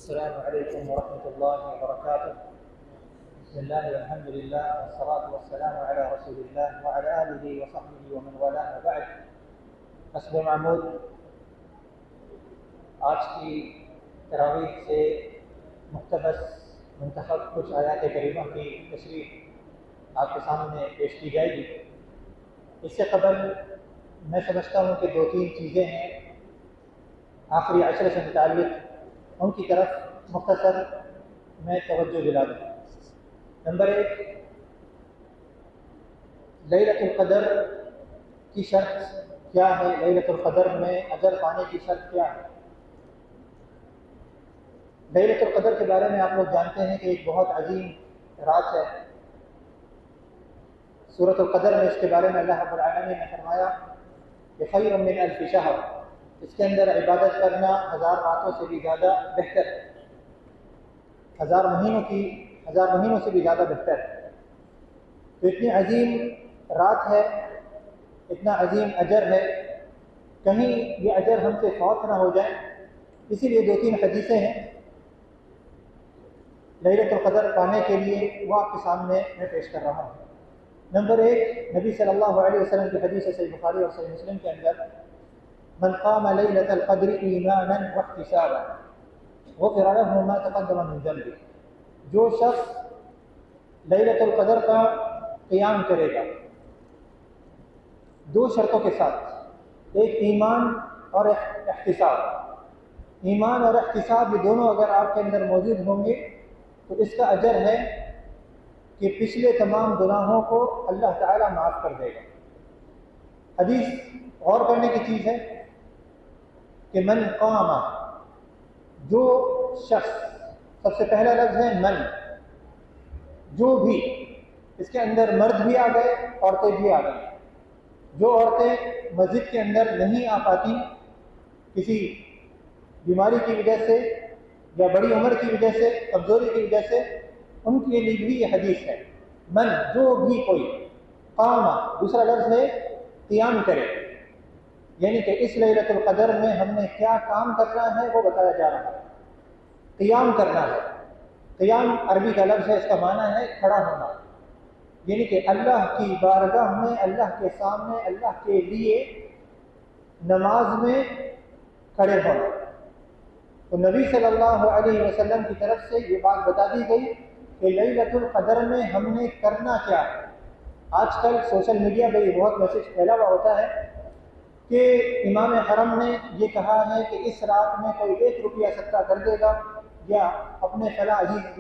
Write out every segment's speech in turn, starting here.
السلام عليكم ورحمة الله وبركاته. بسم الله والحمد لله والصلاة والسلام على رسول الله وعلى آله وصحبه ومن والاه وبعد. حسب معمول آج کی تراویح سے مقتبس منتخب کچھ آیات کریمہ کی تشریح آپ کے سامنے پیش کی جائے گی. اس سے قبل میں سمجھتا ہوں کہ دو تین چیزیں ہیں آخری عشرے سے متعلق، ان کی طرف مختصر میں توجہ دلا دوں. نمبر 1، لیلۃ القدر کی شرط کیا ہے؟ لیلۃ القدر میں اجر پانے کی شرط کیا ہے؟ لیلۃ القدر کے بارے میں آپ لوگ جانتے ہیں کہ ایک بہت عظیم رات ہے. سورۃ القدر میں اس کے بارے میں اللہ رب العالمین نے فرمایا کہ خیر من الف شہر، اس کے اندر عبادت کرنا 1000 راتوں سے بھی زیادہ بہتر ہے، 1000 مہینوں سے بھی زیادہ بہتر ہے. تو اتنی عظیم رات ہے، اتنا عظیم اجر ہے، کہیں یہ اجر ہم سے فوت نہ ہو جائے، اسی لیے دو تین حدیثیں ہیں لیلۃ القدر پانے کے لیے، وہ آپ کے سامنے میں پیش کر رہا ہوں. نمبر 1، نبی صلی اللہ علیہ وسلم کی حدیث ہے صحیح بخاری اور صحیح مسلم کے اندر، من قام لیلۃ القدر ایمانا واحتسابا غفر له ما تقدم من ذنبه، جو شخص لیلۃ القدر کا قیام کرے گا دو شرطوں کے ساتھ، ایک ایمان اور احتساب. ایمان اور احتساب یہ دونوں اگر آپ کے اندر موجود ہوں گے تو اس کا اجر ہے کہ پچھلے تمام گناہوں کو اللہ تعالیٰ معاف کر دے گا. حدیث غور کرنے کی چیز ہے کہ من قام، جو شخص، سب سے پہلا لفظ ہے من، جو بھی، اس کے اندر مرد بھی آ گئے، عورتیں بھی آ گئی. جو عورتیں مسجد کے اندر نہیں آ پاتی کسی بیماری کی وجہ سے یا بڑی عمر کی وجہ سے، کمزوری کی وجہ سے، ان کے لیے بھی یہ حدیث ہے. من، جو بھی کوئی، قام دوسرا لفظ ہے قیام کرے، یعنی کہ اس لیلۃ القدر میں ہم نے کیا کام کرنا ہے وہ بتایا جا رہا ہے. قیام کرنا ہے. قیام عربی کا لفظ ہے، اس کا معنی ہے کھڑا ہونا، یعنی کہ اللہ کی بارگاہ میں، اللہ کے سامنے، اللہ کے لیے نماز میں کھڑے ہونا. تو نبی صلی اللہ علیہ وسلم کی طرف سے یہ بات بتا دی گئی کہ لیلۃ القدر میں ہم نے کرنا کیا ہے. آج کل سوشل میڈیا پہ یہ بہت میسج پھیلا ہوا ہوتا ہے کہ امام حرم نے یہ کہا ہے کہ اس رات میں کوئی 1 روپیہ صدقہ کر دے گا، یا اپنے فلاں عزیز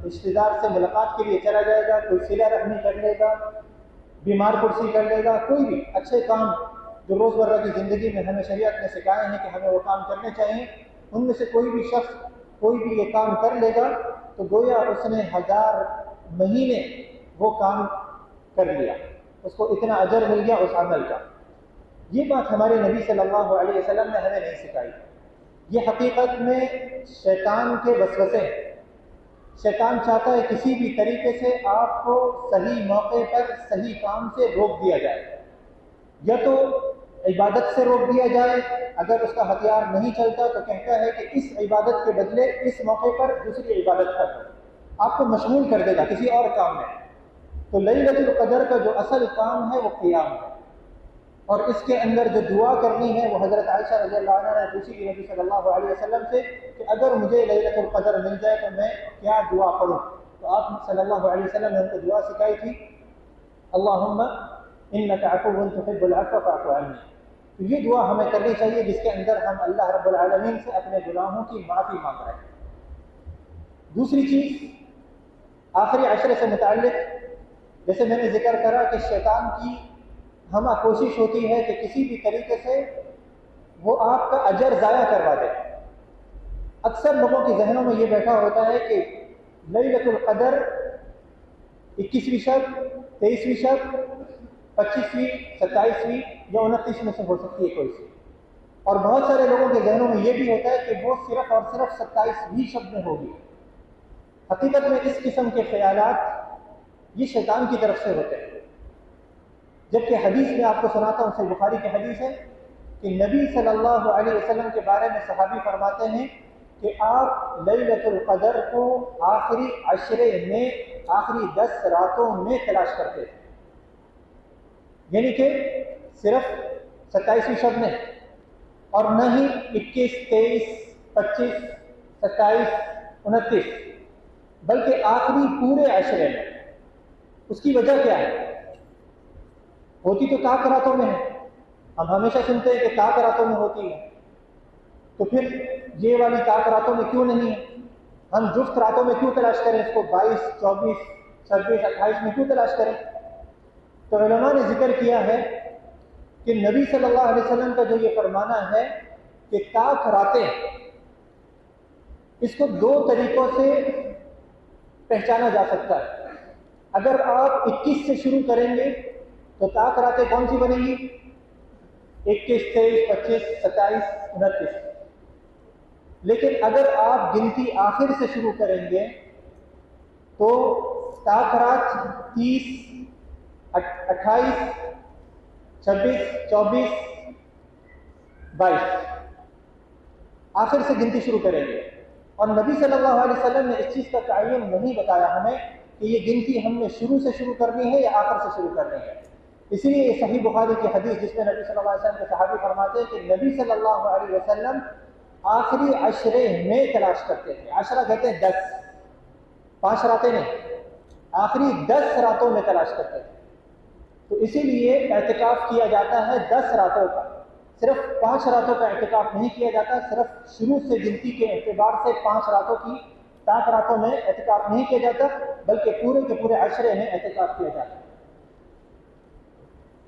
رشتہ دار سے ملاقات کے لیے چلا جائے گا، کوئی صلہ رحمی کر لے گا، بیمار پرسی کر لے گا، کوئی بھی اچھے کام جو روزمرہ کی زندگی میں ہمیں شریعت نے سکھائے ہیں کہ ہمیں وہ کام کرنے چاہیے، ان میں سے کوئی بھی شخص کوئی بھی یہ کام کر لے گا تو گویا اس نے 1000 مہینے وہ کام کر لیا، اس کو اتنا اجر مل گیا اس عمل کا. یہ بات ہمارے نبی صلی اللہ علیہ وسلم نے ہمیں نہیں سکھائی. یہ حقیقت میں شیطان کے وسوسے ہیں. شیطان چاہتا ہے کسی بھی طریقے سے آپ کو صحیح موقع پر صحیح کام سے روک دیا جائے، یا تو عبادت سے روک دیا جائے، اگر اس کا ہتھیار نہیں چلتا تو کہتا ہے کہ اس عبادت کے بدلے اس موقع پر دوسری عبادت کرو، آپ کو مشغول کر دے گا کسی اور کام میں. تو لیلۃ القدر کا جو اصل کام ہے وہ قیام ہے، اور اس کے اندر جو دعا کرنی ہے وہ حضرت عائشہ رضی اللہ عنہ نے پوچھی کہ نبی صلی اللہ علیہ وسلم سے کہ اگر مجھے لیلۃ القدر مل جائے تو میں کیا دعا پڑھوں؟ تو آپ صلی اللہ علیہ وسلم نے ان کو دعا سکھائی تھی، اللہم انک عفو تحب العفو فاعف عنی. تو یہ دعا ہمیں کرنی چاہیے جس کے اندر ہم اللہ رب العالمین سے اپنے گناہوں کی معافی مانگ رہے ہیں. دوسری چیز آخری عشرے سے متعلق، جیسے میں نے ذکر کرا کہ شیطان کی ہمہ کوشش ہوتی ہے کہ کسی بھی طریقے سے وہ آپ کا اجر ضائع کروا دے. اکثر لوگوں کے ذہنوں میں یہ بیٹھا ہوتا ہے کہ لیلۃ القدر 21ویں شب، 23ویں شب، 25ویں، 27ویں یا 29 میں سے ہو سکتی ہے کوئی سی. اور بہت سارے لوگوں کے ذہنوں میں یہ بھی ہوتا ہے کہ وہ صرف اور صرف 27ویں شب میں ہوگی. حقیقت میں اس قسم کے خیالات یہ شیطان کی طرف سے ہوتے ہیں. جبکہ حدیث میں آپ کو سناتا ہوں، صحیح بخاری کی حدیث ہے کہ نبی صلی اللہ علیہ وسلم کے بارے میں صحابی فرماتے ہیں کہ آپ لیلۃ القدر کو آخری عشرے میں، آخری 10 راتوں میں تلاش کرتے تھے، یعنی کہ صرف 27ویں شب میں، اور نہ ہی 21، 23، 25، 27، 29، بلکہ آخری پورے عشرے میں۔ اس کی وجہ کیا ہے؟ ہوتی تو طاق راتوں میں ہے، ہم ہمیشہ سنتے ہیں کہ طاق راتوں میں ہوتی ہے، تو پھر یہ والی طاق راتوں میں کیوں نہیں ہے؟ ہم جفت راتوں میں کیوں تلاش کریں اس کو؟ 22، 24، 26، 28 میں کیوں تلاش کریں؟ تو علماء نے ذکر کیا ہے کہ نبی صلی اللہ علیہ وسلم کا جو یہ فرمانا ہے کہ طاق راتیں، اس کو 2 طریقوں سے پہچانا جا سکتا ہے۔ اگر آپ 21 سے شروع کریں گے تو طاق راتیں کون سی بنیں گی؟ 21، 23، 25، 27، 29۔ لیکن اگر آپ گنتی آخر سے شروع کریں گے تو طاق رات 30، 28، 26، 24، 22 آخر سے گنتی شروع کریں گے۔ اور نبی صلی اللہ علیہ وسلم نے اس چیز کا تعین نہیں بتایا ہمیں کہ یہ گنتی ہم نے شروع سے شروع کرنی ہے یا آخر سے شروع کرنی ہے۔ اسی لیے یہ صحیح بخاری کی حدیث جس میں نبی صلی اللہ علیہ وسلم کے صحابی فرماتے ہیں کہ نبی صلی اللہ علیہ وسلم آخری عشرے میں تلاش کرتے تھے۔ عشرہ کہتے ہیں 10، 5 راتیں نہیں، آخری 10 راتوں میں تلاش کرتے تھے۔ تو اسی لیے اعتکاف کیا جاتا ہے 10 راتوں کا، صرف 5 راتوں کا اعتکاف نہیں کیا جاتا، صرف شروع سے گنتی کے اعتبار سے 5 راتوں کی طاق راتوں میں اعتکاف نہیں کیا جاتا، بلکہ پورے کے پورے عشرے میں اعتکاف کیا جاتا ہے۔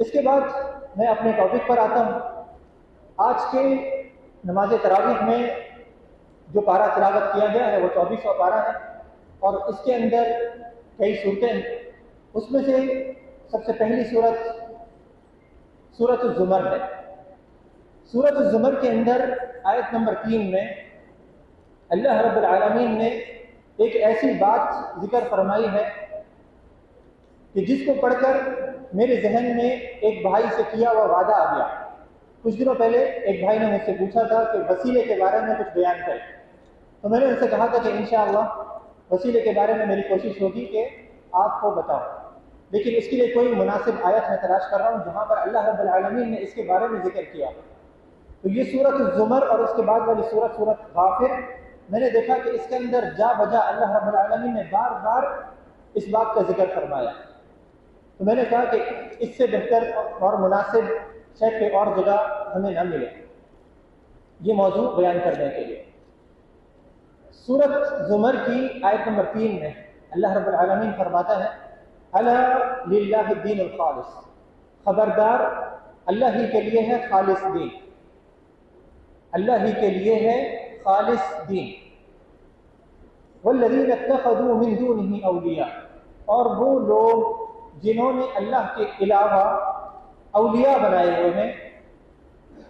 اس کے بعد میں اپنے ٹاپک پر آتا ہوں۔ آج کے نماز تراویح میں جو پارہ تلاوت کیا گیا ہے وہ 24واں پارہ ہے، اور اس کے اندر کئی صورتیں ہیں۔ اس میں سے سب سے پہلی سورۃ الزمر ہے۔ سورۃ الزمر کے اندر آیت نمبر 3 میں اللہ رب العالمین نے ایک ایسی بات ذکر فرمائی ہے کہ جس کو پڑھ کر میرے ذہن میں ایک بھائی سے کیا ہوا وعدہ آ گیا۔ کچھ دنوں پہلے ایک بھائی نے مجھ سے پوچھا تھا کہ وسیلے کے بارے میں کچھ بیان کریں، تو میں نے ان سے کہا تھا کہ انشاءاللہ وسیلے کے بارے میں میری کوشش ہوگی کہ آپ کو بتاؤں، لیکن اس کے لیے کوئی مناسب آیت میں تلاش کر رہا ہوں جہاں پر اللہ رب العالمین نے اس کے بارے میں ذکر کیا۔ تو یہ سورۃ الزمر اور اس کے بعد والی سورۃ غافر، میں نے دیکھا کہ اس کے اندر جا بجا اللہ رب العالمین نے بار بار اس بات کا ذکر فرمایا۔ تو میں نے کہا کہ اس سے بہتر اور مناسب شاید کوئی اور جگہ ہمیں نہ ملے یہ موضوع بیان کرنے کے لیے۔ سورۃ زمر کی آیت نمبر 3 میں اللہ رب العالمین فرماتا ہے الا للہ الدین الخالص، خبردار اللہ ہی کے لیے ہے خالص دین، اللہ ہی کے لیے ہے خالص دین۔ والذین اتخذوا من دونہ اولیاء، اور وہ لوگ جنہوں نے اللہ کے علاوہ اولیاء بنائے ہوئے ہیں،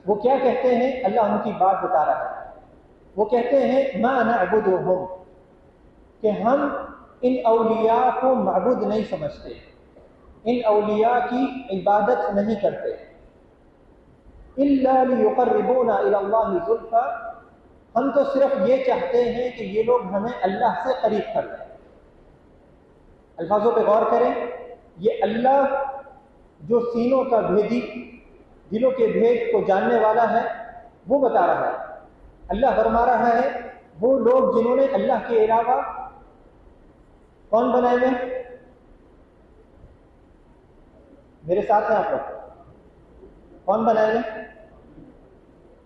وہ کیا کہتے ہیں؟ اللہ ان کی بات بتا رہا ہے۔ وہ کہتے ہیں ما نعبدہم، کہ ہم ان اولیاء کو معبود نہیں سمجھتے، ان اولیاء کی عبادت نہیں کرتے، الا لیقربونا الی اللہ زلفی، ہم تو صرف یہ چاہتے ہیں کہ یہ لوگ ہمیں اللہ سے قریب کر لیں۔ الفاظوں پہ غور کریں، یہ اللہ جو سینوں کا بھیدی، دلوں کے بھید کو جاننے والا ہے، وہ بتا رہا ہے۔ اللہ فرما رہا ہے وہ لوگ جنہوں نے اللہ کے علاوہ کون بنائے ہوئے؟ میرے ساتھ ہیں آپ لوگ؟ کون بنائے ہوئے؟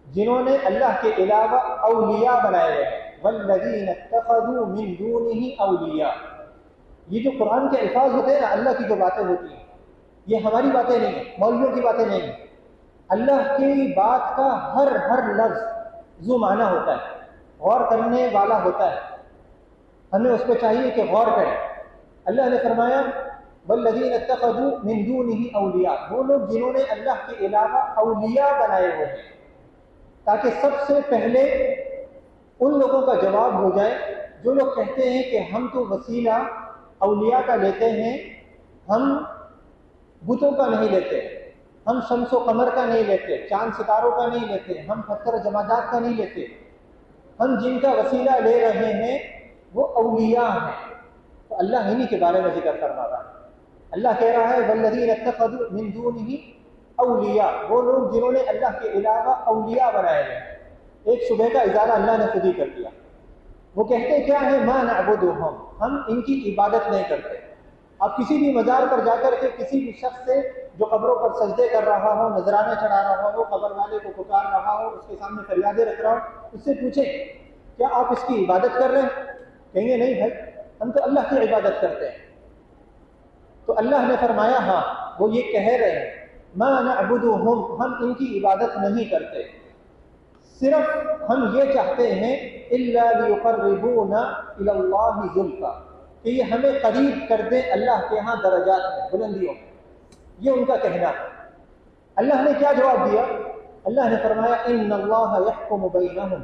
جنہوں نے اللہ کے علاوہ اولیاء بنائے ہوئے ہیں۔ والذین اتخذوا من دونہ اولیاء، یہ جو قرآن کے الفاظ ہوتے ہیں نا، اللہ کی جو باتیں ہوتی ہیں، یہ ہماری باتیں نہیں ہیں، مولویوں کی باتیں نہیں ہیں۔ اللہ کی بات کا ہر لفظ ذو معنی ہوتا ہے، غور کرنے والا ہوتا ہے، ہمیں اس پہ چاہیے کہ غور کریں۔ اللہ نے فرمایا والذین اتخذوا من دونہ اولیاء، وہ لوگ جنہوں نے اللہ کے علاوہ اولیاء بنائے ہوئے ہیں، تاکہ سب سے پہلے ان لوگوں کا جواب ہو جائے جو لوگ کہتے ہیں کہ ہم تو وسیلہ اولیاء کا لیتے ہیں، ہم بتوں کا نہیں لیتے، ہم شمس و قمر کا نہیں لیتے، چاند ستاروں کا نہیں لیتے، ہم پتھر جمادات کا نہیں لیتے۔ ہم جن کا وسیلہ لے رہے ہیں وہ اولیاء ہیں. تو اللہ انہی کے بارے میں ذکر فرما رہا ہے. اللہ کہہ رہا ہے والذین اتخذوا من دونہ اولیاء، وہ لوگ جنہوں نے اللہ کے علاوہ اولیاء بنائے ہیں. ایک شبہ کا ازالہ اللہ نے خود ہی کر دیا. وہ کہتے کیا ہے؟ ما نعبدہم، ہم ان کی عبادت نہیں کرتے. آپ کسی بھی مزار پر جا کر کے کسی بھی شخص سے جو قبروں پر سجدے کر رہا ہو، نذرانے چڑھا رہا ہو، قبر والے کو پکار رہا ہو، اس کے سامنے فریادیں رکھ رہا ہو، اس سے پوچھیں کیا آپ اس کی عبادت کر رہے ہیں؟ کہیں گے نہیں بھائی، ہم تو اللہ کی عبادت کرتے ہیں. تو اللہ نے فرمایا ہاں وہ یہ کہہ رہے ہیں ما نعبدہم، ہم ان کی عبادت نہیں کرتے، صرف ہم یہ چاہتے ہیں الا لیقربونا الی اللہ زلفی، کہ یہ ہمیں قریب کر دیں اللہ کے ہاں درجات میں، بلندیوں میں. یہ ان کا کہنا ہے. اللہ نے کیا جواب دیا؟ اللہ نے فرمایا ان اللہ یحکم بینہم،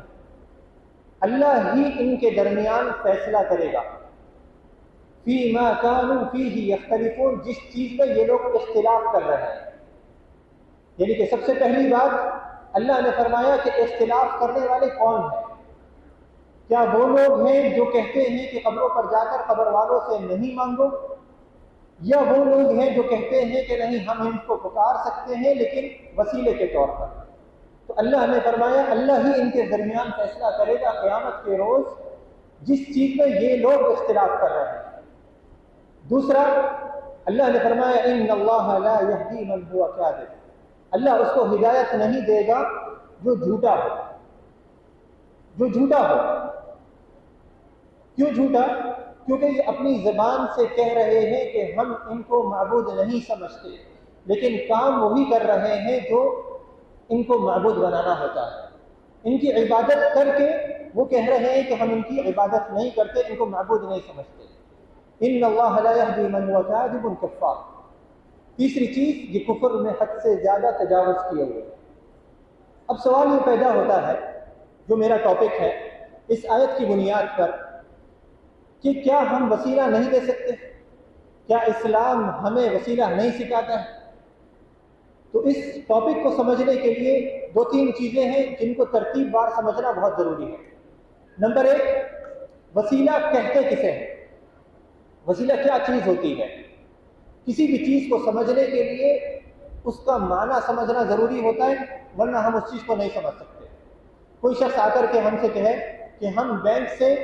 اللہ ہی ان کے درمیان فیصلہ کرے گا. فیما کانوا فیہ یختلفون، جس چیز میں یہ لوگ اختلاف کر رہے ہیں. یعنی کہ سب سے پہلی بات اللہ نے فرمایا کہ اختلاف کرنے والے کون ہیں؟ کیا وہ لوگ ہیں جو کہتے ہیں کہ قبروں پر جا کر قبر والوں سے نہیں مانگو، یا وہ لوگ ہیں جو کہتے ہیں کہ نہیں ہم ان کو پکار سکتے ہیں لیکن وسیلے کے طور پر؟ تو اللہ نے فرمایا اللہ ہی ان کے درمیان فیصلہ کرے گا قیامت کے روز جس چیز میں یہ لوگ اختلاف کر رہے ہیں. دوسرا اللہ نے فرمایا ان اللہ لا یہدی من هو کاذب، اللہ اس کو ہدایت نہیں دے گا جو جھوٹا ہو. جو جھوٹا ہو. کیوں جھوٹا؟ کیونکہ یہ اپنی زبان سے کہہ رہے ہیں کہ ہم ان کو معبود نہیں سمجھتے، لیکن کام وہی کر رہے ہیں جو ان کو معبود بنانا ہوتا ہے. ان کی عبادت کر کے وہ کہہ رہے ہیں کہ ہم ان کی عبادت نہیں کرتے، ان کو معبود نہیں سمجھتے. ان اللہ لا یہدی من هو کاذب کفار. تیسری چیز، یہ کفر میں حد سے زیادہ تجاوز کیے ہوئے. اب سوال یہ پیدا ہوتا ہے جو میرا ٹاپک ہے اس آیت کی بنیاد پر، کہ کیا ہم وسیلہ نہیں دے سکتے؟ کیا اسلام ہمیں وسیلہ نہیں سکھاتا ہے؟ تو اس ٹاپک کو سمجھنے کے لیے دو تین چیزیں ہیں جن کو ترتیب بار سمجھنا بہت ضروری ہے. نمبر ایک، وسیلہ کہتے کسے ہیں؟ وسیلہ کیا چیز ہوتی ہے؟ کسی بھی چیز کو سمجھنے کے لیے اس کا معنی سمجھنا ضروری ہوتا ہے، ورنہ ہم اس چیز کو نہیں سمجھ سکتے. کوئی شخص آ کر کے ہم سے کہے کہ ہم بینک سے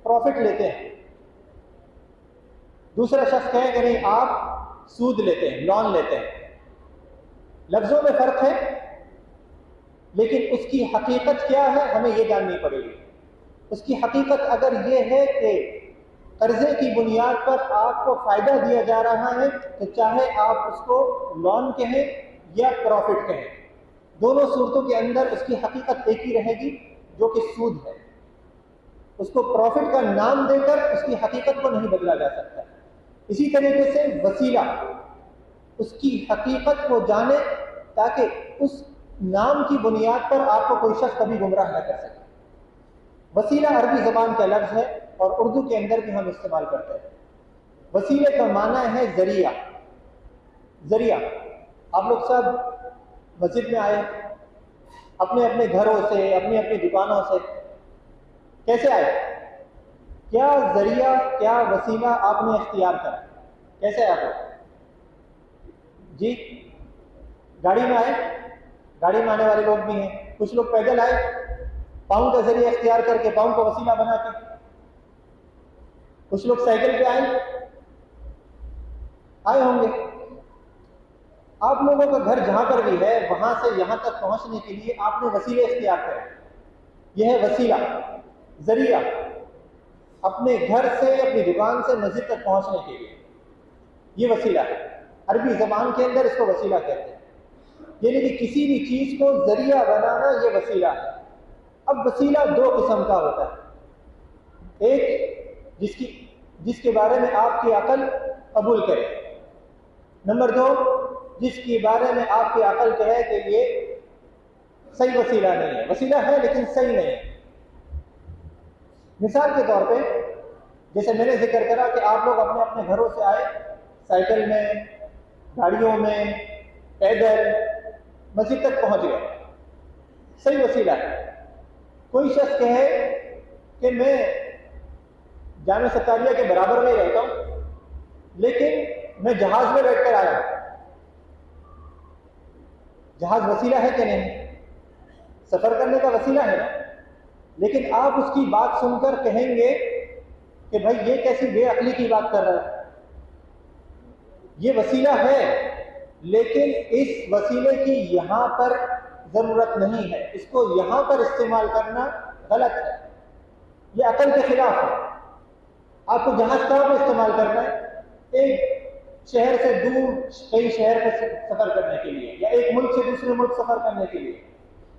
پروفٹ لیتے ہیں، دوسرا شخص کہے کہ نہیں آپ سود لیتے ہیں، لون لیتے ہیں. لفظوں میں فرق ہے لیکن اس کی حقیقت کیا ہے ہمیں یہ جاننی پڑے گی. اس کی حقیقت اگر یہ ہے کہ قرضے کی بنیاد پر آپ کو فائدہ دیا جا رہا ہے تو چاہے آپ اس کو لون کہیں یا پروفٹ کہیں، دونوں صورتوں کے اندر اس کی حقیقت ایک ہی رہے گی جو کہ سود ہے. اس کو پروفٹ کا نام دے کر اس کی حقیقت کو نہیں بدلا جا سکتا. اسی طریقے سے وسیلہ، اس کی حقیقت کو جانے تاکہ اس نام کی بنیاد پر آپ کو کوئی شخص کبھی گمراہ نہ کر سکے. وسیلہ عربی زبان کا لفظ ہے اور اردو کے اندر بھی ہم استعمال کرتے ہیں. وسیلے کا معنی ہے ذریعہ. ذریعہ. آپ لوگ سب مسجد میں آئے اپنے اپنے گھروں سے، اپنی اپنی دکانوں سے، کیسے آئے؟ کیا ذریعہ، کیا وسیلہ آپ نے اختیار کرا؟ کیسے آئے؟ جی گاڑی میں آئے؟ گاڑی میں آنے والے لوگ بھی ہیں. کچھ لوگ پیدل آئے، پاؤں کا ذریعہ اختیار کر کے، پاؤں کو وسیلہ بنا کے. کچھ لوگ سائیکل پہ آئے ہوں گے. آپ لوگوں کا گھر جہاں پر بھی ہے وہاں سے یہاں تک پہنچنے کے لیے آپ نے وسیلے اختیار کرے. یہ ہے وسیلہ، ذریعہ، اپنے گھر سے، اپنی دکان سے مسجد تک پہنچنے کے لیے. یہ وسیلہ ہے. عربی زبان کے اندر اس کو وسیلہ کہتے ہیں. یعنی کہ کسی بھی چیز کو ذریعہ بنانا یہ وسیلہ ہے. اب وسیلہ دو قسم کا ہوتا ہے. ایک جس کے بارے میں آپ کی عقل قبول کرے. نمبر دو، جس کے بارے میں آپ کی عقل کہے کہ یہ صحیح وسیلہ نہیں ہے. وسیلہ ہے لیکن صحیح نہیں ہے. مثال کے طور پہ جیسے میں نے ذکر کرا کہ آپ لوگ اپنے اپنے گھروں سے آئے، سائیکل میں، گاڑیوں میں، پیدل مسجد تک پہنچ گئے. صحیح وسیلہ ہے. کوئی شخص کہے کہ میں جامع ستاریہ کے برابر میں رہتا ہوں لیکن میں جہاز میں بیٹھ کر آیا ہوں، جہاز وسیلہ ہے کہ نہیں؟ سفر کرنے کا وسیلہ ہے نا، لیکن آپ اس کی بات سن کر کہیں گے کہ بھائی یہ کیسی بے عقلی کی بات کر رہا ہے، یہ وسیلہ ہے لیکن اس وسیلے کی یہاں پر ضرورت نہیں ہے، اس کو یہاں پر استعمال کرنا غلط ہے، یہ عقل کے خلاف ہے۔ آپ کو جہاز کہاں پہ استعمال کرنا ہے؟ ایک شہر سے دور کئی شہر میں سفر کرنے کے لیے، یا ایک ملک سے دوسرے ملک سفر کرنے کے لیے،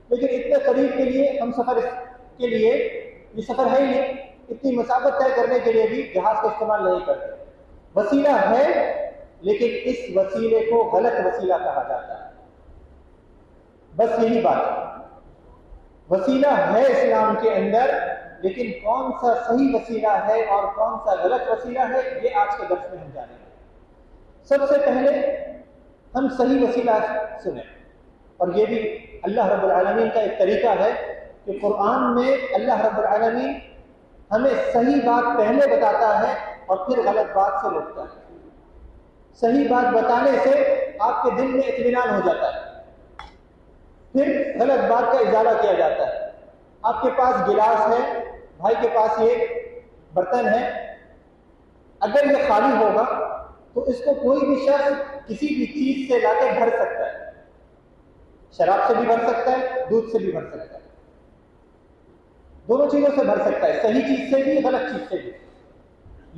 لیکن اتنے قریب کے لیے ہم سفر کے لیے، یہ سفر ہے ہی نہیں، اتنی مسافت طے کرنے کے لیے بھی جہاز کا استعمال نہیں کرتے۔ وسیلہ ہے لیکن اس وسیلے کو غلط وسیلہ کہا جاتا ہے، بس یہی بات ہے۔ وسیلہ ہے اسلام کے اندر، لیکن کون سا صحیح وسیلہ ہے اور کون سا غلط وسیلہ ہے یہ آج کے درس میں ہم جانیں گے۔ سب سے پہلے ہم صحیح وسیلہ سنیں، اور یہ بھی اللہ رب العالمین کا ایک طریقہ ہے کہ قرآن میں اللہ رب العالمین ہمیں صحیح بات پہلے بتاتا ہے اور پھر غلط بات سے روکتا ہے۔ صحیح بات بتانے سے آپ کے دل میں اطمینان ہو جاتا ہے، پھر غلط بات کا ازالہ کیا جاتا ہے۔ آپ کے پاس گلاس ہے، بھائی کے پاس یہ برتن ہے، اگر یہ خالی ہوگا تو اس کو کوئی بھی شخص کسی بھی چیز سے لا کے بھر سکتا ہے، شراب سے بھی بھر سکتا ہے، دودھ سے بھی بھر سکتا ہے، دونوں چیزوں سے بھر سکتا ہے، صحیح چیز سے بھی غلط چیز سے بھی۔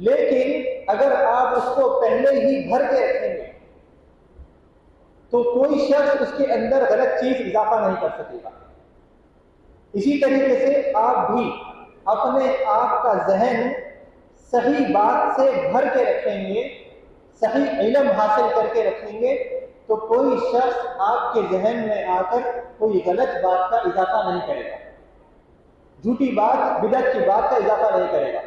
لیکن اگر آپ اس کو پہلے ہی بھر کے رکھیں گے تو کوئی شخص اس کے اندر غلط چیز اضافہ نہیں کر سکے گا۔ اسی طریقے سے آپ بھی اپنے آپ کا ذہن صحیح بات سے بھر کے رکھیں گے، صحیح علم حاصل کر کے رکھیں گے، تو کوئی شخص آپ کے ذہن میں آ کر کوئی غلط بات کا اضافہ نہیں کرے گا، جھوٹی بات، بدعت کی بات کا اضافہ نہیں کرے گا۔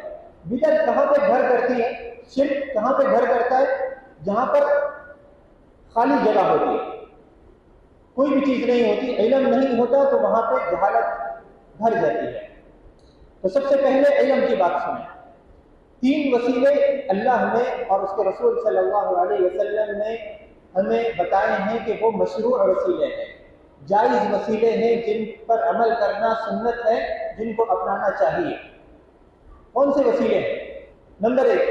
بدعت کہاں پہ گھر کرتی ہے؟ شرک کہاں پہ گھر کرتا ہے؟ جہاں پر خالی جگہ ہوتی ہے، کوئی بھی چیز نہیں ہوتی، علم نہیں ہوتا، تو وہاں پہ جہالت بھر جاتی ہے۔ تو سب سے پہلے علم کی بات سنیں۔ 3 وسیلے اللہ نے اور اس کے رسول صلی اللہ علیہ وسلم نے ہمیں بتائے ہیں کہ وہ مشروع وسیلے ہیں، جائز وسیلے ہیں، جن پر عمل کرنا سنت ہے، جن کو اپنانا چاہیے۔ کون سے وسیلے ہیں؟ نمبر 1،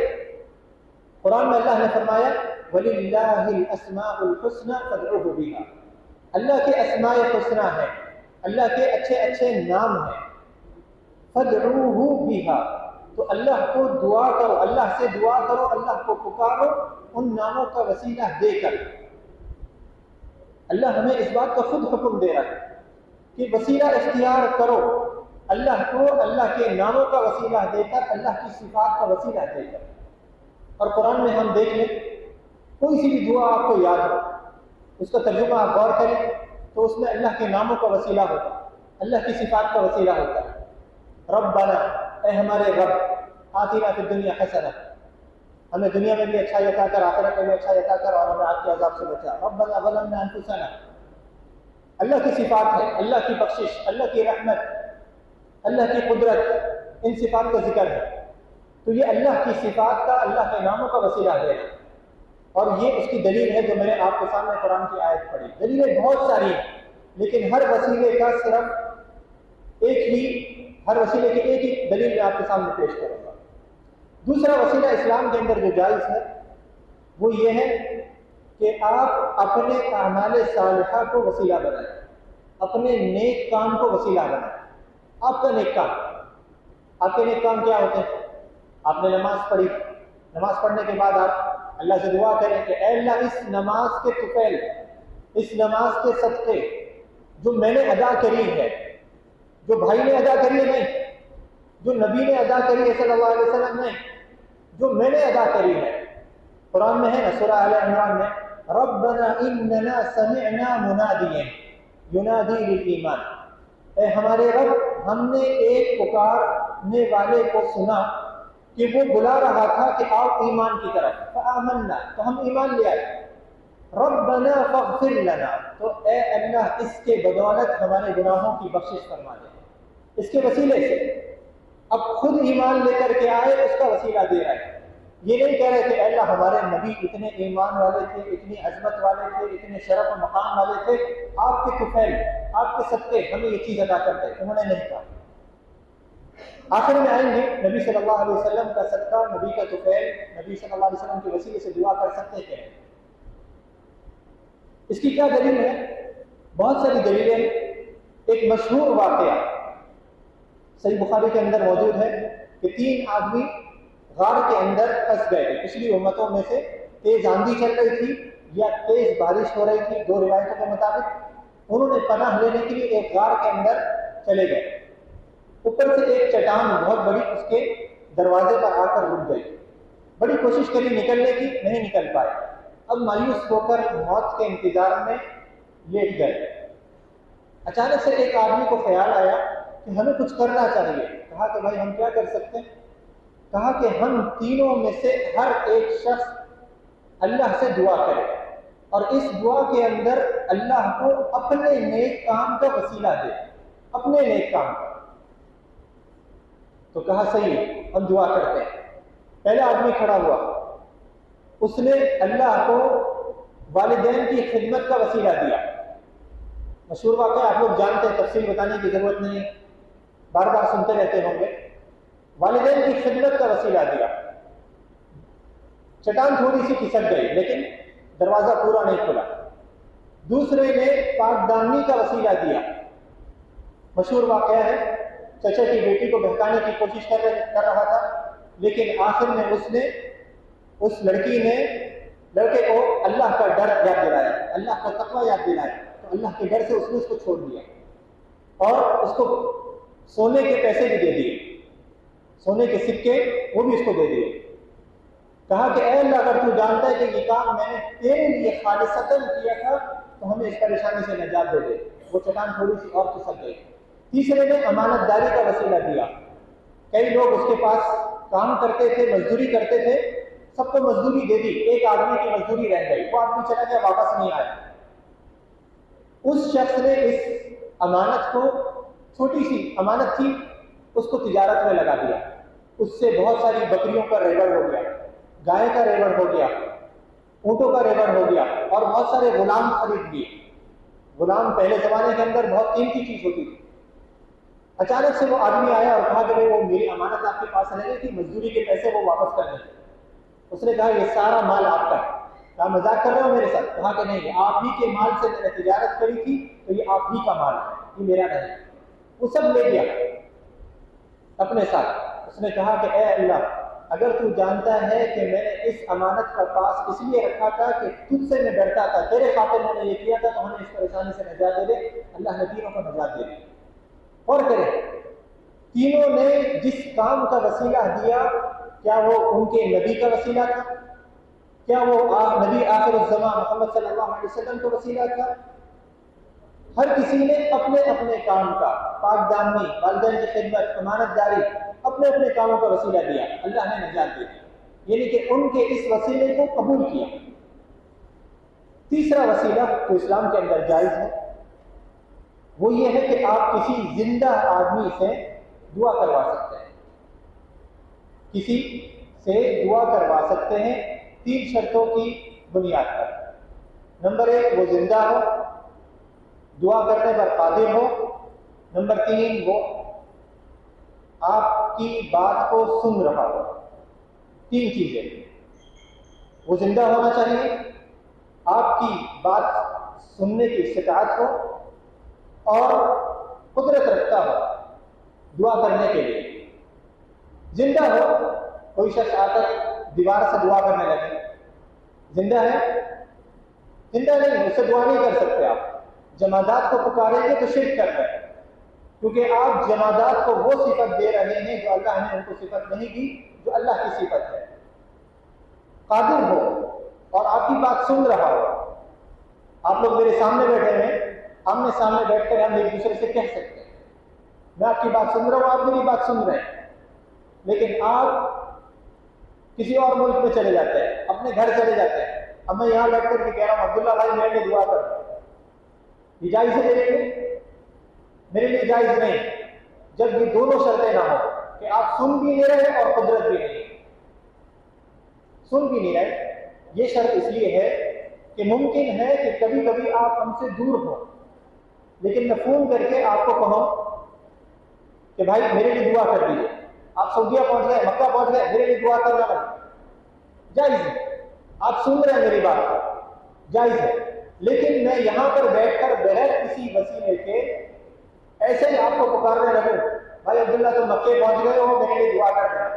قرآن میں اللہ نے فرمایا وَلِلَّهِ الْأَسْمَاءُ الْحُسْنَى فَادْعُوهُ بِهَا، اللہ کے اسماء حسنہ ہیں، اللہ کے اچھے اچھے نام ہیں، فَادْعُوهُ بِهَا، تو اللہ کو دعا کرو، اللہ سے دعا کرو، اللہ کو پکارو ان ناموں کا وسیلہ دے کر۔ اللہ ہمیں اس بات کا خود حکم دے رہا ہے کہ وسیلہ اختیار کرو، اللہ کو اللہ کے ناموں کا وسیلہ دے کر، اللہ کی صفات کا وسیلہ دے کر۔ اور قرآن میں ہم دیکھ لیں، کوئی سی بھی دعا آپ کو یاد ہو، اس کا ترجمہ آپ غور کریں تو اس میں اللہ کے ناموں کا وسیلہ ہوتا ہے، اللہ کی صفات کا وسیلہ ہوتا ہے۔ ربنا، اے ہمارے رب، آتنا فی الدنیا حسنہ، ہمیں دنیا میں بھی اچھائی عطا کر، آخرت میں بھی اچھائی عطا کر، اور ہمیں آگ کے عذاب سے بچا۔ ربنا ظلمنا انفسنا، اللہ کی صفات ہے، اللہ کی بخشش، اللہ کی رحمت، اللہ کی قدرت، ان صفات کا ذکر ہے۔ تو یہ اللہ کی صفات کا، اللہ کے ناموں کا وسیلہ ہے، اور یہ اس کی دلیل ہے جو میں نے آپ کے سامنے قرآن کی آیت پڑھی۔ دلیلیں بہت ساری ہیں، لیکن ہر وسیلے کا صرف ہر وسیلے کی ایک ہی دلیل میں آپ کے سامنے پیش کروں گا۔ دوسرا وسیلہ اسلام کے اندر جو جائز ہے وہ یہ ہے کہ آپ اپنے اعمال صالحہ کو وسیلہ بنائیں، اپنے نیک کام کو وسیلہ بنائیں۔ آپ کا نیک کام، آپ کے نیک کام کیا ہوتے ہیں؟ آپ نے نماز پڑھی، نماز پڑھنے کے بعد آپ اللہ سے دعا کریں کہ اے اللہ اس نماز کے طفیل، اس نماز کے صدقے جو میں نے ادا کری ہے، جو بھائی نے ادا کری ہے نہیں، جو نبی نے ادا کری ہے صلی اللہ علیہ وسلم نے، جو میں نے ادا کری ہے۔ قرآن میں ہے نا سورہ آل عمران میں، ربنا اننا سمعنا منادیا ینادی للایمان، اے ہمارے رب، ہم نے ایک پکارنے والے کو سنا کہ وہ بلا رہا تھا کہ آؤ ایمان کی طرف، فآمنا، تو ہم ایمان لے آئے۔ ربنا فاغفر لنا، تو اے اللہ اس کے بدولت ہمارے گناہوں کی بخشش فرما دے، اس کے وسیلے سے اب خود ایمان لے کر کے آئے اس کا وسیلہ دے رہا ہے. یہ نہیں کہہ رہے کہ اللہ ہمارے نبی اتنے ایمان والے تھے، اتنی عظمت والے تھے، اتنے شرف و مقام والے تھے، آپ کے طفیل، آپ کے صدقے ہمیں یہ چیز ادا کرتے. انہوں نے نہیں کہا. آخر میں آئیں گے نبی صلی اللہ علیہ وسلم کا صدقہ، نبی کا طفیل نبی صلی اللہ علیہ وسلم کے وسیلے سے دعا کر سکتے ہیں. اس کی کیا دلیل ہے؟ بہت ساری دلیلیں ہیں. ایک مشہور واقعہ صحیح بخاری کے اندر موجود ہے کہ 3 آدمی غار کے اندر پھنس گئے تھے. پچھلی امتوں میں سے تیز آندھی چل رہی تھی یا تیز بارش ہو رہی تھی، 2 روایتوں کے مطابق. انہوں نے پناہ لینے کے لیے ایک غار کے اندر چلے گئے. اوپر سے ایک چٹان بہت بڑی اس کے دروازے پر آ کر رک گئی. بڑی کوشش کری نکلنے کی، نہیں نکل پائے. اب مایوس ہو کر موت کے انتظار میں لیٹ گئے. اچانک سے ایک آدمی کو خیال آیا کہ ہمیں کچھ کرنا چاہیے. کہا کہ بھائی ہم کیا کر سکتے ہیں؟ کہا کہ ہم تینوں میں سے ہر ایک شخص اللہ سے دعا کرے اور اس دعا کے اندر اللہ کو اپنے نیک کام کا وسیلہ دے، اپنے نیک کام کا. تو کہا صحیح ہے، ہم دعا کرتے ہیں. پہلا آدمی کھڑا ہوا، اس نے اللہ کو والدین کی خدمت کا وسیلہ دیا. مشہور واقعہ آپ لوگ جانتے ہیں، تفصیل بتانے کی ضرورت نہیں، بار بار سنتے رہتے ہوں گے. والدین کی خدمت کا وسیلہ دیا. چٹان تھوڑی سی کھسک گئی لیکن دروازہ پورا نہیں کھلا. دوسرے نے پاک دامنی کا وسیلہ دیا. مشہور واقعہ ہے، چچا کی بیٹی کو بہکانے کی کوشش کر رہا تھا، لیکن آخر میں اس لڑکی نے لڑکے کو اللہ کا ڈر یاد دلایا، اللہ کا تقوی یاد دلایا. تو اللہ کے ڈر سے اس نے اس کو چھوڑ دیا اور اس کو سونے کے پیسے بھی دے دیے، سونے کے سکے وہ بھی اس کو دے دیے. کہا کہ اے اللہ، اگر تو جانتا ہے کہ یہ کام میں نے تیرے لیے خالصتاً کیا تھا تو ہمیں اس پریشانی سے نجات دے دے. وہ چٹان تھوڑی سی اور کھسک گئی. تیسرے نے امانت داری کا وسیلہ دیا. کئی لوگ اس کے پاس کام کرتے تھے، مزدوری کرتے تھے، سب کو مزدوری دے دی. ایک آدمی کی مزدوری رہ گئی، وہ آدمی چلا گیا، واپس نہیں آیا. اس شخص نے اس امانت کو، چھوٹی سی امانت تھی، اس کو تجارت میں لگا دیا. اس سے بہت ساری بکریوں کا ریوڑ ہو گیا، گائے کا ریوڑ ہو گیا، اونٹوں کا ریوڑ ہو گیا اور بہت سارے غلام خرید لیے. غلام پہلے زمانے کے اندر بہت قیمتی چیز ہوتی تھی. اچانک سے وہ آدمی آیا اور کہا کہ بھائی وہ میری امانت آپ کے پاس رہ گئی تھی، مزدوری کے پیسے وہ واپس کرنے تھے. اس نے کہا یہ سارا مال آپ کا ہے. کہا مذاق کر رہے ہو میرے ساتھ؟ کہا کہ نہیں، آپ ہی کے مال سے میں نے تجارت کری تھی تو یہ آپ ہی کا مال ہے، یہ میرا نہیں. وہ سب لے گیا اپنے ساتھ. اس نے کہا کہ اے اللہ، اگر تو جانتا ہے کہ میں نے اس امانت کا پاس اس لیے رکھا تھا کہ تجھ سے میں ڈرتا تھا، تیرے خاطر میں نے یہ کیا تھا، تو ہمیں اس پریشانی سے نجات دے دے. اللہ نے تینوں کو نجات دے دی. اور کرے تینوں نے جس کام کا وسیلہ دیا، کیا وہ ان کے نبی کا وسیلہ تھا؟ کیا وہ نبی آخر الزمان محمد صلی اللہ علیہ وسلم کا وسیلہ تھا؟ ہر کسی نے اپنے اپنے کام کا، پاک دامنی، والدین کی خدمت، امانت داری، اپنے اپنے کاموں کا وسیلہ دیا. اللہ نے نجات دی، یعنی کہ ان کے اس وسیلے کو قبول کیا. تیسرا وسیلہ جو اسلام کے اندر جائز ہے وہ یہ ہے کہ آپ کسی زندہ آدمی سے دعا کروا سکتے ہیں. کسی سے دعا کروا سکتے ہیں 3 شرطوں کی بنیاد پر. نمبر 1، وہ زندہ ہو، دعا کرنے پر قادر ہو. نمبر 3، وہ آپ کی بات کو سن رہا ہو. 3 چیزیں: وہ زندہ ہونا چاہیے، آپ کی بات سننے کی استطاعت ہو اور قدرت رکھتا ہو دعا کرنے کے لیے. زندہ ہو، کوئی شخص آ کر دیوار سے دعا کرنے لگے، زندہ ہے؟ زندہ نہیں، اس سے دعا نہیں کر سکتے. آپ جمادات کو پکاریں گے تو شرک کر رہے ہیں، کیونکہ آپ جمادات کو وہ صفت دے رہے ہیں جو اللہ نے ان کو صفت نہیں دی، جو اللہ کی صفت ہے. قادر ہو اور آپ کی بات سن رہا ہو. آپ لوگ میرے سامنے بیٹھے ہیں، آمنے سامنے بیٹھ کر ہم ایک دوسرے سے کہہ سکتے ہیں میں آپ کی بات سن رہا ہوں، آپ میری بات سن رہے ہیں. لیکن آپ کسی اور ملک میں چلے جاتے ہیں، اپنے گھر چلے جاتے ہیں. اب میں یہاں بیٹھ کر کے کہہ رہا ہوں عبداللہ بھائی میرے لیے دعا کر، یہ جائز ہے میرے لیے؟ میرے لیے جائز نہیں. جب یہ دونوں شرطیں نہ ہوں کہ آپ سن بھی نہیں رہے اور قدرت بھی نہیں، سن بھی نہیں رہے. یہ شرط اس لیے ہے کہ ممکن ہے کہ کبھی کبھی آپ ہم سے دور ہوں، لیکن میں فون کر کے آپ کو کہوں کہ بھائی میرے لیے دعا کر دیجیے. آپ سعودیہ پہنچ گئے، مکہ پہنچ گئے، میرے لیے دعا کرنا بھائی جائز ہے. آپ سن رہے ہیں میری بات، جائز ہے. لیکن میں یہاں پر بیٹھ کر بغیر کسی وسیلے کے ایسے ہی آپ کو پکارنے لگوں بھائی عبداللہ تم مکے پہنچ گئے ہو، میرے لیے دعا کر دیں،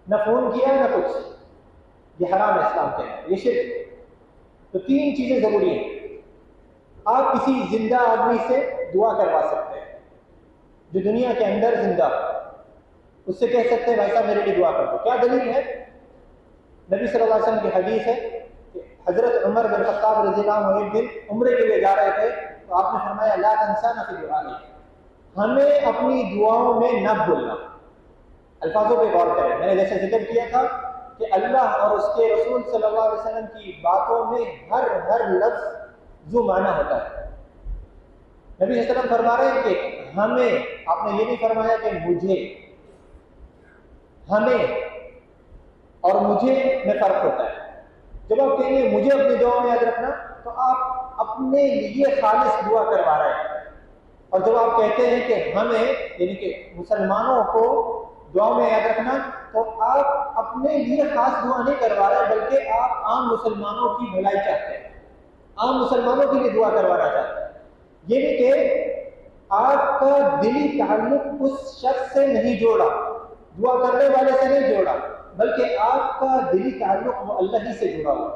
نہ فون کیا نہ کچھ، یہ حرام ہے اسلام کے اندر، یہ شرک. تو تین چیزیں ضروری ہیں. آپ کسی زندہ آدمی سے دعا کروا سکتے ہیں جو دنیا کے اندر زندہ، اس سے کہہ سکتے ہیں بھائی صاحب میرے لیے دعا کر دو. کیا دلیل ہے؟ نبی صلی اللہ علیہ وسلم کی حدیث ہے کہ حضرت عمر بن خطاب رضی اللہ عنہ ایک دن عمرے کے لیے جا رہے تھے تو آپ نے فرمایا لا تنسانا فی دعائک، ہمیں اپنی دعاؤں میں نہ بھولنا. الفاظوں پہ غور کریں. میں نے جیسے ذکر کیا تھا کہ اللہ اور اس کے رسول صلی اللہ علیہ وسلم کی باتوں میں ہر لفظ ذو معنی ہوتا ہے. نبی صلی اللہ علیہ وسلم فرما رہے ہیں کہ ہمیں، آپ نے یہ نہیں فرمایا کہ مجھے، ہمیں اور مجھے میں فرق ہوتا ہے. جب آپ کہیں گے مجھے اپنی دعا میں یاد رکھنا تو آپ اپنے لیے خالص دعا کروا رہے ہیں، اور جب آپ کہتے ہیں کہ ہمیں یعنی کہ مسلمانوں کو دعا میں یاد رکھنا تو آپ اپنے لیے خاص دعا نہیں کروا رہے بلکہ آپ عام مسلمانوں کی بھلائی چاہتے ہیں، عام مسلمانوں کے لیے دعا کروانا چاہتے ہیں. یہ نہیں کہ آپ کا دلی تعلق اس شخص سے نہیں جوڑا، دعا کرنے والے سے نہیں جوڑا، بلکہ آپ کا دلی تعلق وہ اللہ ہی سے جڑا ہوا.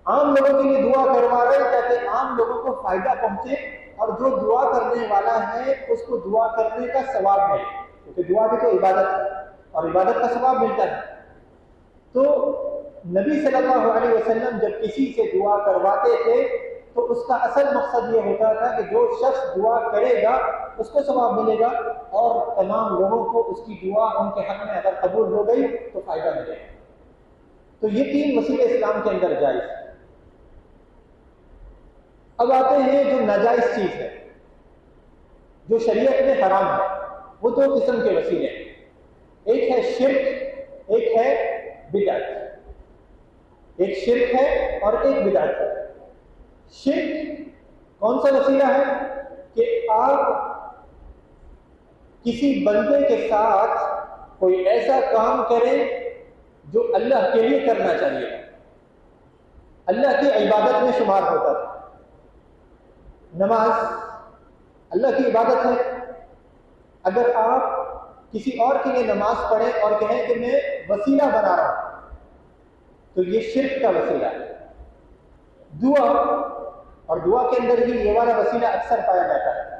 عام لوگوں کے لیے دعا کروا رہے ہیں تاکہ عام لوگوں کو فائدہ پہنچے اور جو دعا کرنے والا ہے اس کو دعا کرنے کا ثواب ملے، کیونکہ دعا بھی تو عبادت ہے اور عبادت کا ثواب ملتا ہے. تو نبی صلی اللہ علیہ وسلم جب کسی سے دعا کرواتے تھے تو اس کا اصل مقصد یہ ہوتا تھا کہ جو شخص دعا کرے گا اس کو ثواب ملے گا اور تمام لوگوں کو اس کی دعا ان کے حق میں اگر قبول ہو گئی تو فائدہ ملے گا. تو یہ تین وسیلے اسلام کے اندر جائز ہیں. اب آتے ہیں جو ناجائز چیز ہے، جو شریعت میں حرام ہے، وہ دو قسم کے وسیلے ہیں. ایک ہے شرک، ایک ہے بدعت. ایک شرک ہے اور ایک بدعت ہے. شرک کون سا وسیلہ ہے کہ آپ کسی بندے کے ساتھ کوئی ایسا کام کریں جو اللہ کے لیے کرنا چاہیے، اللہ کی عبادت میں شمار ہوتا تھا. نماز اللہ کی عبادت ہے. اگر آپ کسی اور کے لیے نماز پڑھیں اور کہیں کہ میں وسیلہ بنا رہا ہوں تو یہ شرک کا وسیلہ ہے. دعا، اور دعا کے اندر بھی یہ والا وسیلہ اکثر پایا جاتا ہے.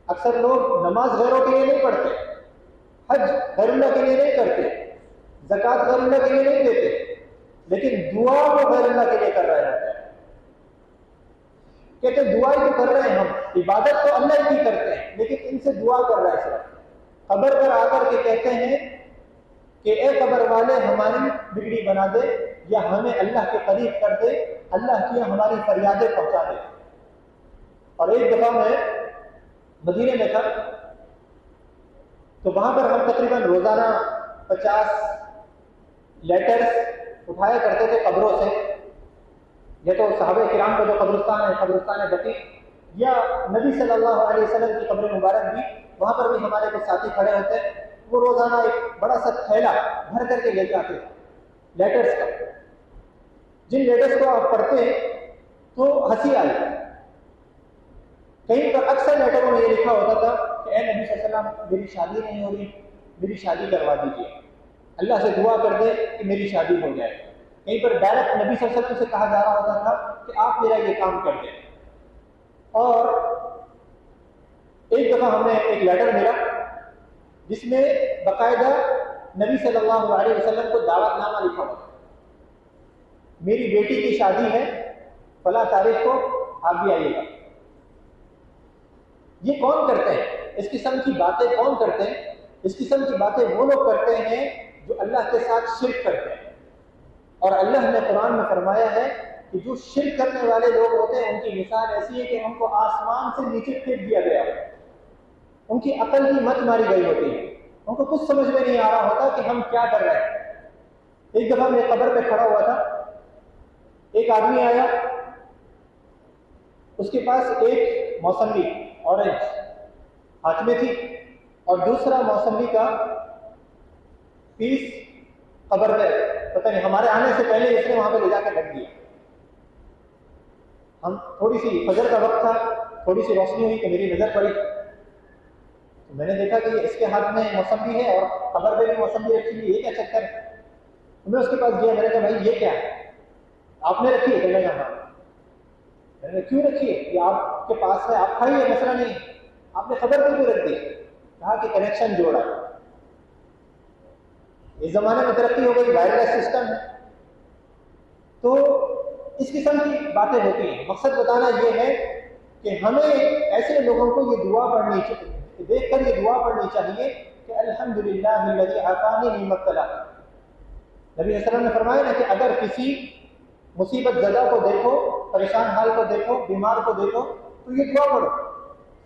اکثر لوگ نماز غیروں کے لیے نہیں پڑھتے، حج غیر اللہ کے لیے نہیں کرتے، زکوٰۃ غیر اللہ کے لیے نہیں دیتے، لیکن دعا کو غیر اللہ کے لیے کر رہے ہوتے ہیں. کہتے ہیں دعا ہی تو کر رہے ہیں، ہم عبادت تو اللہ کی کرتے ہیں لیکن ان سے دعا کر رہے ہیں. صرف قبر پر آ کر کے کہتے ہیں کہ اے قبر والے ہماری بگڑی بنا دے یا ہمیں اللہ کے قریب کر دے، اللہ کی ہماری فریادیں پہنچا دے. اور ایک دفعہ میں مدینے میں تھا تو وہاں پر ہم تقریباً روزانہ 50 لیٹرز اٹھایا کرتے تھے قبروں سے. یا تو صحابہ کرام کا جو قبرستان ہے قبرستان بقیع، یا نبی صلی اللہ علیہ وسلم کی قبر مبارک بھی، وہاں پر بھی ہمارے کچھ ساتھی کھڑے ہوتے ہیں. وہ روزانہ ایک بڑا سا تھیلا بھر کر کے لے کے آتے تھے لیٹرز کا. جن لیٹرز کو آپ پڑھتے ہیں تو ہنسی آئی. کہیں پر اکثر لیٹروں میں یہ لکھا ہوتا تھا کہ اے نبی صلی اللہ علیہ وسلم میری شادی نہیں ہو رہی، میری شادی کروا دیجیے، اللہ سے دعا کر دے کہ میری شادی ہو جائے. کہیں پر ڈائریکٹ نبی صلی اللہ علیہ وسلم سے کہا جا رہا ہوتا تھا کہ آپ میرا یہ کام کر دیں. اور ایک دفعہ ہمیں ایک لیٹر ملا جس میں باقاعدہ نبی صلی اللہ علیہ وسلم کو دعوت نامہ لکھا ہوا تھا. میری بیٹی کی شادی ہے فلاں تاریخ کو، آپ بھی آئیے گا. یہ کون کرتے ہیں؟ اس قسم کی باتیں کون کرتے ہیں؟ اس قسم کی باتیں وہ لوگ کرتے ہیں جو اللہ کے ساتھ شرک کرتے ہیں. اور اللہ نے قرآن میں فرمایا ہے کہ جو شرک کرنے والے لوگ ہوتے ہیں ان کی مثال ایسی ہے کہ ان کو آسمان سے نیچے پھینک دیا گیا. ان کی عقل کی مت ماری گئی ہوتی ہے، ان کو کچھ سمجھ میں نہیں آ رہا ہوتا کہ ہم کیا کر رہے ہیں۔ ایک دفعہ میں قبر پہ کھڑا ہوا تھا، ایک آدمی آیا، اس کے پاس ایک موسمی اورنج ہاتھ میں تھی اور دوسرا موسمی کا پیس قبر پہ، پتہ نہیں ہمارے آنے سے پہلے اس نے وہاں پہ لے جا کے رکھ دیا۔ ہم تھوڑی سی فجر کا وقت تھا، تھوڑی سی روشنی ہوئی تو میری نظر پڑی، تو میں نے دیکھا کہ اس کے ہاتھ میں موسمی ہے اور قبر پہ بھی موسمی رکھی ہوئی، یہ کیا چکر ہے؟ تو میں اس کے پاس گیا، میں نے کہا بھائی یہ کیا ہے، آپ نے رکھی ہے؟ کہ میں نے کہا میں نے کیوں رکھی ہے، یہ آپ کے پاس ہے، آپ کھائیے، مسئلہ نہیں ہے، آپ نے قبر پہ کیوں رکھ دی؟ کہا کہ کنیکشن جوڑا ہے۔ اس زمانے میں ترقی ہو گئی، وائرلیس سسٹم ہے، تو اس قسم کی باتیں ہوتی ہیں۔ مقصد بتانا یہ ہے کہ ہمیں ایسے لوگوں کو یہ دعا پڑھنی چاہیے، دیکھ کر یہ دعا پڑھنی چاہیے کہ الحمدللہ الذی عافانی مما ابتلیٰ۔ نبی صلی اللہ علیہ وسلم نے فرمایا نا کہ اگر کسی مصیبت زدہ کو دیکھو، پریشان حال کو دیکھو، بیمار کو دیکھو تو یہ دعا پڑھو۔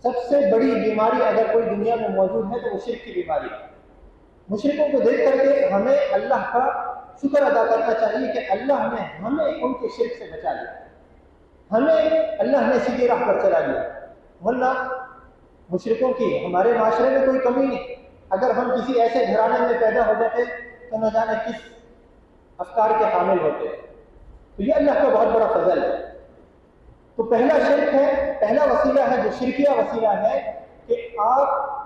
سب سے بڑی بیماری اگر کوئی دنیا میں موجود ہے تو وہ شرک کی بیماری ہے۔ مشرکوں کو دیکھ کر کے ہمیں اللہ کا شکر ادا کرنا چاہیے کہ اللہ نے ہمیں ان کے شرک سے بچا لیا، ہمیں اللہ نے سیدھی راہ پر چلا لیا، ورنہ مشرکوں کی ہمارے معاشرے میں کوئی کمی نہیں۔ اگر ہم کسی ایسے گھرانے میں پیدا ہو جاتے تو نہ جانے کس افکار کے حامل ہوتے، تو یہ اللہ کا بہت بڑا فضل ہے۔ تو پہلا شرک ہے، پہلا وسیلہ ہے جو شرکیہ وسیلہ ہے کہ آپ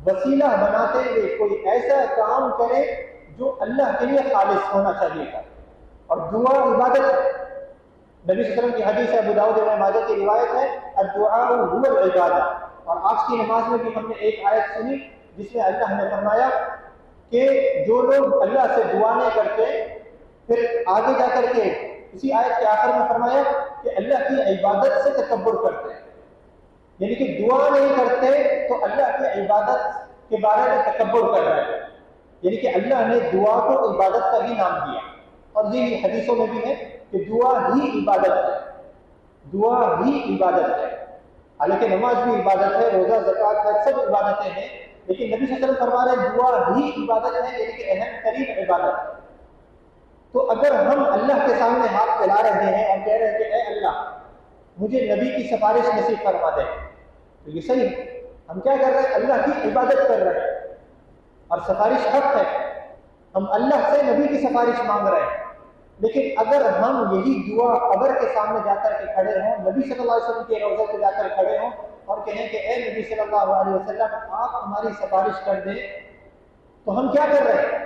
وسیلہ بناتے ہوئے کوئی ایسا کام کریں جو اللہ کے لیے خالص ہونا چاہیے تھا، اور دعا عبادت ہے۔ نبی صلی اللہ علیہ وسلم کی حدیث ہے، ابو داؤد ابن ماجہ کی روایت ہے، الدعاء هو العبادہ۔ اور آج کی نماز میں بھی ہم نے ایک آیت سنی جس میں اللہ نے فرمایا کہ جو لوگ اللہ سے دعا نہیں کرتے، پھر آگے جا کر کے اسی آیت کے آخر میں فرمایا کہ اللہ کی عبادت سے تکبر کرتے ہیں، یعنی کہ دعا نہیں کرتے تو اللہ کی عبادت کے بارے میں تکبر کر رہے ہیں، یعنی کہ اللہ نے دعا کو عبادت کا ہی نام دیا، اور یہ حدیثوں میں بھی ہے کہ دعا ہی عبادت ہے، دعا ہی عبادت ہے۔ حالانکہ نماز بھی عبادت ہے، روزہ، زکوٰۃ، حج سب عبادتیں ہیں، لیکن نبی صلی اللہ علیہ وسلم فرما رہے ہیں دعا ہی عبادت ہے، یعنی کہ اہم ترین عبادت ہے۔ تو اگر ہم اللہ کے سامنے ہاتھ پھیلا رہے ہیں اور کہہ رہے ہیں کہ اے اللہ مجھے نبی کی سفارش نصیب فرما دے، تو یہ صحیح ہے۔ ہم کیا کر رہے ہیں؟ اللہ کی عبادت کر رہے ہیں، اور سفارش حق ہے، ہم اللہ سے نبی کی سفارش مانگ رہے ہیں۔ لیکن اگر ہم یہی دعا قبر کے سامنے جا کر کے کھڑے ہوں، نبی صلی اللہ علیہ وسلم کے روضے پہ جا کر کھڑے ہوں اور کہیں کہ اے نبی صلی اللہ علیہ وسلم آپ ہماری سفارش کر دیں، تو ہم کیا کر رہے ہیں؟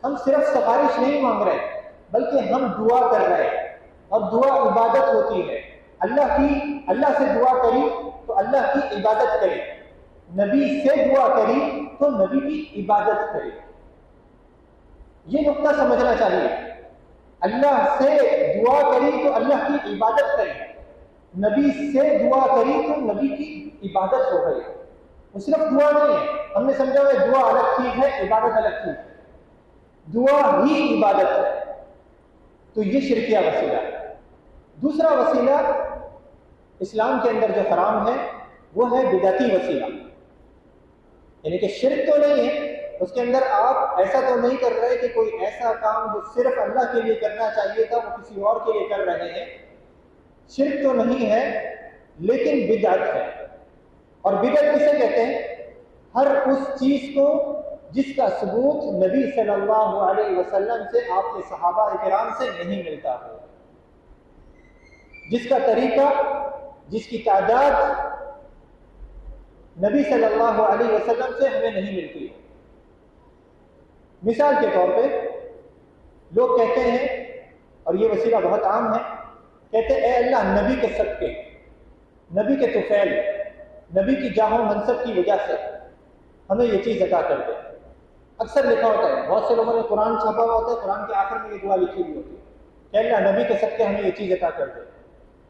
ہم صرف سفارش نہیں مانگ رہے بلکہ ہم دعا کر رہے ہیں، اور دعا عبادت ہوتی ہے۔ اللہ سے دعا کری تو اللہ کی عبادت کری، نبی سے دعا کری تو نبی کی عبادت کری۔ یہ نقطہ سمجھنا چاہیے، اللہ سے دعا کری تو اللہ کی عبادت کری، نبی سے دعا کری تو نبی کی عبادت ہو گئی۔ وہ صرف دعا نہیں ہے، ہم نے سمجھا ہے دعا الگ چیز ہے، عبادت الگ چیز ہے، دعا ہی عبادت ہے۔ تو یہ شرکیہ وسیلہ ہے۔ دوسرا وسیلہ اسلام کے اندر جو حرام ہے وہ ہے بدعتی وسیلہ، یعنی کہ شرک تو نہیں ہے، اس کے اندر آپ ایسا تو نہیں کر رہے کہ کوئی ایسا کام جو صرف اللہ کے لیے کرنا چاہیے تھا وہ کسی اور کے لیے کر رہے ہیں، شرک تو نہیں ہے لیکن بدعت ہے۔ اور بدعت کسے کہتے ہیں؟ ہر اس چیز کو جس کا ثبوت نبی صلی اللہ علیہ وسلم سے، آپ کے صحابہ کرام سے نہیں ملتا ہو، جس کا طریقہ، جس کی تعداد نبی صلی اللہ علیہ وسلم سے ہمیں نہیں ملتی ہے۔ مثال کے طور پہ لوگ کہتے ہیں، اور یہ وسیلہ بہت عام ہے، کہتے ہیں اے اللہ نبی کے صدقے، نبی کے طفیل، نبی کی جاہ و منصب کی وجہ سے ہمیں یہ چیز عطا کر دے۔ اکثر لکھا ہوتا ہے، بہت سے لوگوں نے قرآن چھاپا ہوا ہوتا ہے، قرآن کے آخر میں یہ دعا لکھی ہوئی ہوتی ہے کہ اللہ نبی کے صدقے ہمیں یہ چیز عطا کر دے۔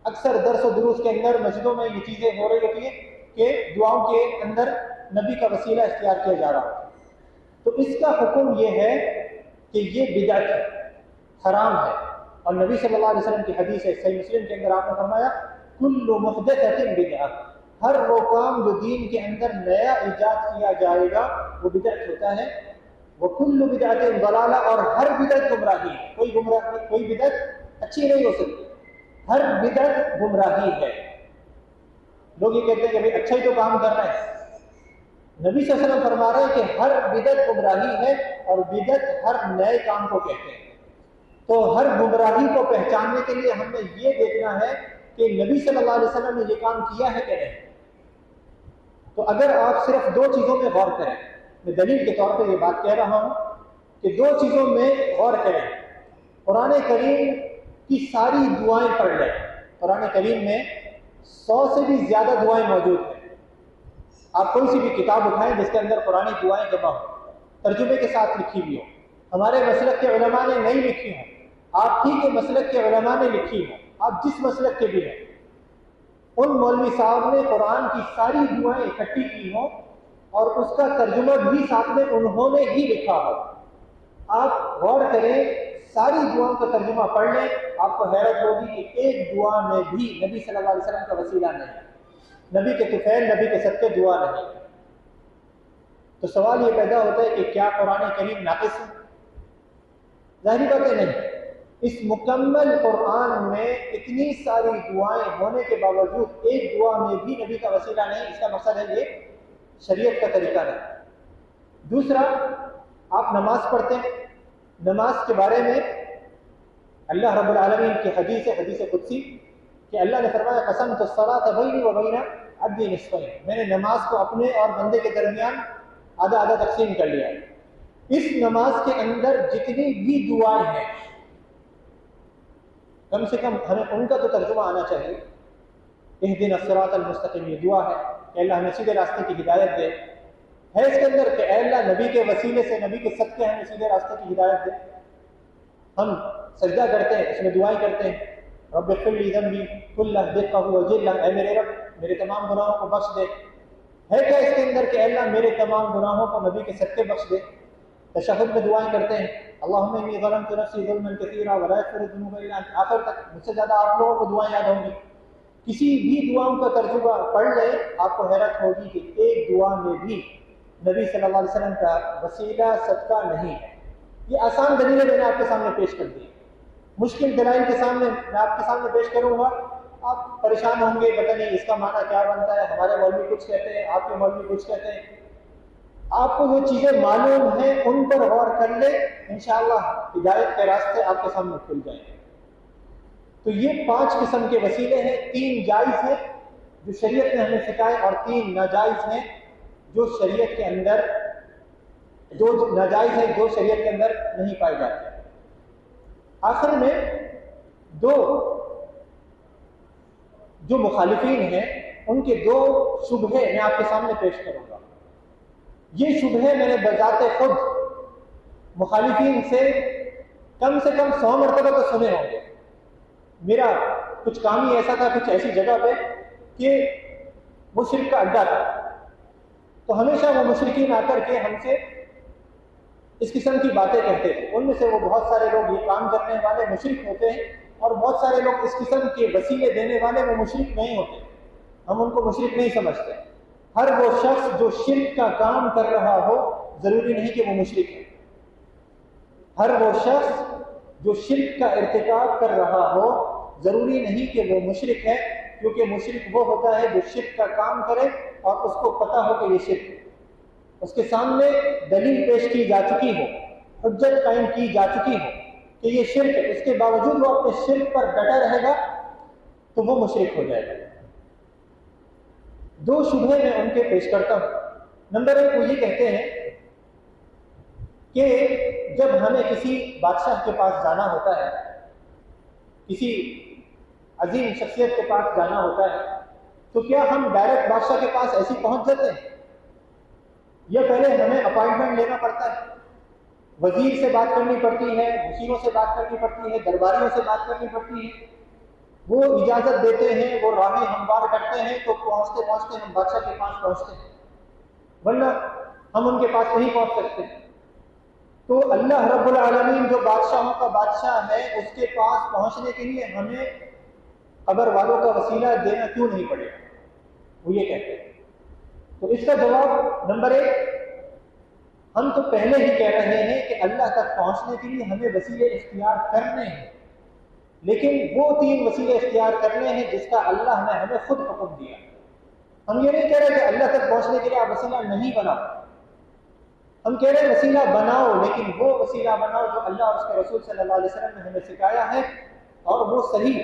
اکثر درس و دروس کے اندر مسجدوں میں یہ چیزیں ہو رہی ہوتی ہیں کہ دعاؤں کے اندر نبی کا وسیلہ اختیار کیا جا رہا ہے۔ تو اس کا حکم یہ ہے کہ یہ بدعت ہے، حرام ہے، اور نبی صلی اللہ علیہ وسلم کی حدیث ہے، صحیح مسلم کے اندر آپ نے فرمایا کل محدثۃ بدعہ، ہر وہ کام جو دین کے اندر نیا ایجاد کیا جائے گا وہ بدعت ہوتا ہے. وَكُلُّ بِدْعَةٍ ضَلَالَةٍ، اور ہر بدعت گمراہی ہے. کوئی بدعت اچھی نہیں ہو سکتی، ہر بدعت گمراہی ہے. لوگ یہ کہتے ہیں کہ بھائی اچھا ہی تو کام کر رہے ہیں. نبی صلی اللہ علیہ وسلم فرما رہے ہیں کہ ہر بدعت گمراہی ہے، اور بدعت ہر نئے کام کو کہتے ہیں. تو ہر گمراہی کو پہچاننے کے لیے ہم نے یہ دیکھنا ہے کہ نبی صلی اللہ علیہ وسلم نے یہ کام کیا ہے کہ نہیں. تو اگر آپ صرف دو چیزوں میں غور کریں، میں دلیل کے طور پہ یہ بات کہہ رہا ہوں کہ دو چیزوں میں غور کریں. قرآن کریم کی ساری دعائیں پڑھ لیں. قرآن کریم میں 100 سے بھی زیادہ دعائیں موجود ہیں. آپ کوئی سی بھی کتاب اٹھائیں جس کے اندر قرآنی دعائیں جمع ہوں، ترجمے کے ساتھ لکھی ہوئی ہوں. ہمارے مسلک کے علماء نے نہیں لکھی ہوں، آپ ہی کے مسلک کے علماء نے لکھی ہوں، آپ جس مسلک کے بھی ہیں. ان مولوی صاحب نے قرآن کی ساری دعائیں اکٹھی کی ہوں اور اس کا ترجمہ بھی ساتھ میں انہوں نے ہی لکھا ہو. آپ غور کریں، ساری دعاؤں کا ترجمہ پڑھ لیں، آپ کو حیرت ہوگی کہ ایک دعا میں بھی نبی صلی اللہ علیہ وسلم کا وسیلہ نہیں، نبی کے طفیل، نبی کے صدقے دعا نہیں. تو سوال یہ پیدا ہوتا ہے کہ کیا قرآن کریم ناقص ہے؟ ظاہری بات ہے نہیں. اس مکمل قرآن میں اتنی ساری دعائیں ہونے کے باوجود ایک دعا میں بھی نبی کا وسیلہ نہیں. اس کا مقصد ہے یہ شریعت کا طریقہ نہیں. دوسرا، آپ نماز پڑھتے ہیں، نماز کے بارے میں اللہ رب العالمین کی حدیث قدسی کہ اللہ نے فرمایا قسمت الصلاۃ بینی و بین عبدی نصفین، میں نے نماز کو اپنے اور بندے کے درمیان آدھا آدھا تقسیم کر لیا. اس نماز کے اندر جتنی بھی دعائیں ہیں کم سے کم ہمیں ان کا تو ترجمہ آنا چاہیے. اہدنا الصراط المستقیم، یہ دعا ہے کہ اللہ ہمیں سیدھے راستے کی ہدایت دے. ہے اس کے اندر کہ اے اللہ نبی کے وسیلے سے، نبی کے صدقے ہمیں سیدھے راستے کی ہدایت دے. ہم سجدہ کرتے ہیں، اس میں دعائیں کرتے ہیں رب اغفر لی ذنبی کلہ دقہ وجلہ، اے میرے رب میرے تمام گناہوں کو بخش دے. ہے کیا اس کے اندر کہ اے اللہ میرے تمام گناہوں کو نبی کے صدقے بخش دے. تشہد میں دعائیں کرتے ہیں اللہم انی ظلمت نفسی ظلما کثیرا ولا یغفر الذنوب الا انت، آخر تک. مجھ سے زیادہ آپ لوگوں کو دعائیں یاد ہوں گی. کسی بھی دعاؤں کا ترجمہ پڑھ لیں، آپ کو حیرت ہوگی کہ ایک دعا میں بھی نبی صلی اللہ علیہ وسلم کا وسیلہ صدقہ نہیں ہے. یہ آسان دلیلیں میں نے آپ کے سامنے پیش کر دی. مشکل دلائل کے سامنے میں آپ کے سامنے پیش کروں گا، آپ پریشان ہوں گے، پتہ نہیں اس کا معنی کیا بنتا ہے، ہمارے مولوی کچھ کہتے ہیں، آپ کے مولوی کچھ کہتے ہیں. آپ کو جو چیزیں معلوم ہیں ان پر غور کر لیں، انشاءاللہ ہدایت کے راستے آپ کے سامنے کھل جائیں گے. تو یہ 5 قسم کے وسیلے ہیں. 3 جائز ہیں جو شریعت نے ہمیں سکھائے، اور 3 ناجائز ہیں جو شریعت کے اندر نہیں پائے جاتے. آخر میں 2 جو مخالفین ہیں ان کے 2 شبہے میں آپ کے سامنے پیش کروں گا. یہ شبہے میں نے بذات خود مخالفین سے کم 100 مرتبہ تو سنے ہوں گے. میرا کچھ کام ہی ایسا تھا، کچھ ایسی جگہ پہ کہ وہ شرک کا اڈا تھا، تو ہمیشہ وہ مشرکین آ کر کے ہم سے اس قسم کی باتیں کہتے تھے. ان میں سے وہ بہت سارے لوگ یہ کام کرنے والے مشرک ہوتے ہیں، اور بہت سارے لوگ اس قسم کے وسیلے دینے والے وہ مشرک نہیں ہوتے. ہم ان کو مشرک نہیں سمجھتے. ہر وہ شخص جو شرک کا کام کر رہا ہو ضروری نہیں کہ وہ مشرک ہے. ہر وہ شخص جو شرک کا ارتکاب کر رہا ہو ضروری نہیں کہ وہ مشرک ہے، کیونکہ مشرک وہ ہوتا ہے جو شرک کا کام کرے اور اس کو پتہ ہو کہ یہ شرک ہے، اس کے سامنے دلیل پیش کی جا چکی ہو، حجت قائم کی جا چکی ہو کہ یہ شرک ہے، اس کے باوجود وہ اپنے شرک پر ڈٹا رہے گا تو وہ مشرک ہو جائے گا. 2 شبہے میں ان کے پیش کرتا ہوں. نمبر 1 وہ یہ کہتے ہیں کہ جب ہمیں کسی بادشاہ کے پاس جانا ہوتا ہے، کسی عظیم شخصیت کے پاس جانا ہوتا ہے، تو کیا ہم ڈائریکٹ بادشاہ کے پاس ایسے ہی پہنچ جاتے ہیں، یا پہلے ہمیں اپائنٹمنٹ لینا پڑتا ہے، وزیر سے بات کرنی پڑتی ہے، مشیروں سے بات کرنی پڑتی ہے، درباریوں سے بات کرنی پڑتی ہے، وہ اجازت دیتے ہیں، وہ راہیں ہموار کرتے ہیں، تو پہنچتے پہنچتے ہم بادشاہ کے پاس پہنچتے ہیں، ورنہ ہم ان کے پاس نہیں پہنچ سکتے. تو اللہ رب العالمین جو بادشاہوں کا بادشاہ ہے، اس کے پاس پہنچنے کے لیے ہمیں قبر والوں کا وسیلہ دینا کیوں نہیں پڑے گا؟ وہ یہ کہتے ہیں۔ تو اس کا جواب نمبر 1، ہم تو پہلے ہی کہہ رہے ہیں کہ اللہ تک پہنچنے کے لیے ہمیں وسیلے اختیار کرنے ہیں، لیکن وہ 3 وسیلے اختیار کرنے ہیں جس کا اللہ نے ہمیں خود حکم دیا۔ ہم یہ نہیں کہہ رہے کہ اللہ تک پہنچنے کے لیے آپ وسیلہ نہیں بناؤ، ہم کہہ رہے ہیں وسیلہ بناؤ، لیکن وہ وسیلہ بناؤ جو اللہ اور اس کے رسول صلی اللہ علیہ وسلم نے ہمیں سکھایا ہے، اور وہ صحیح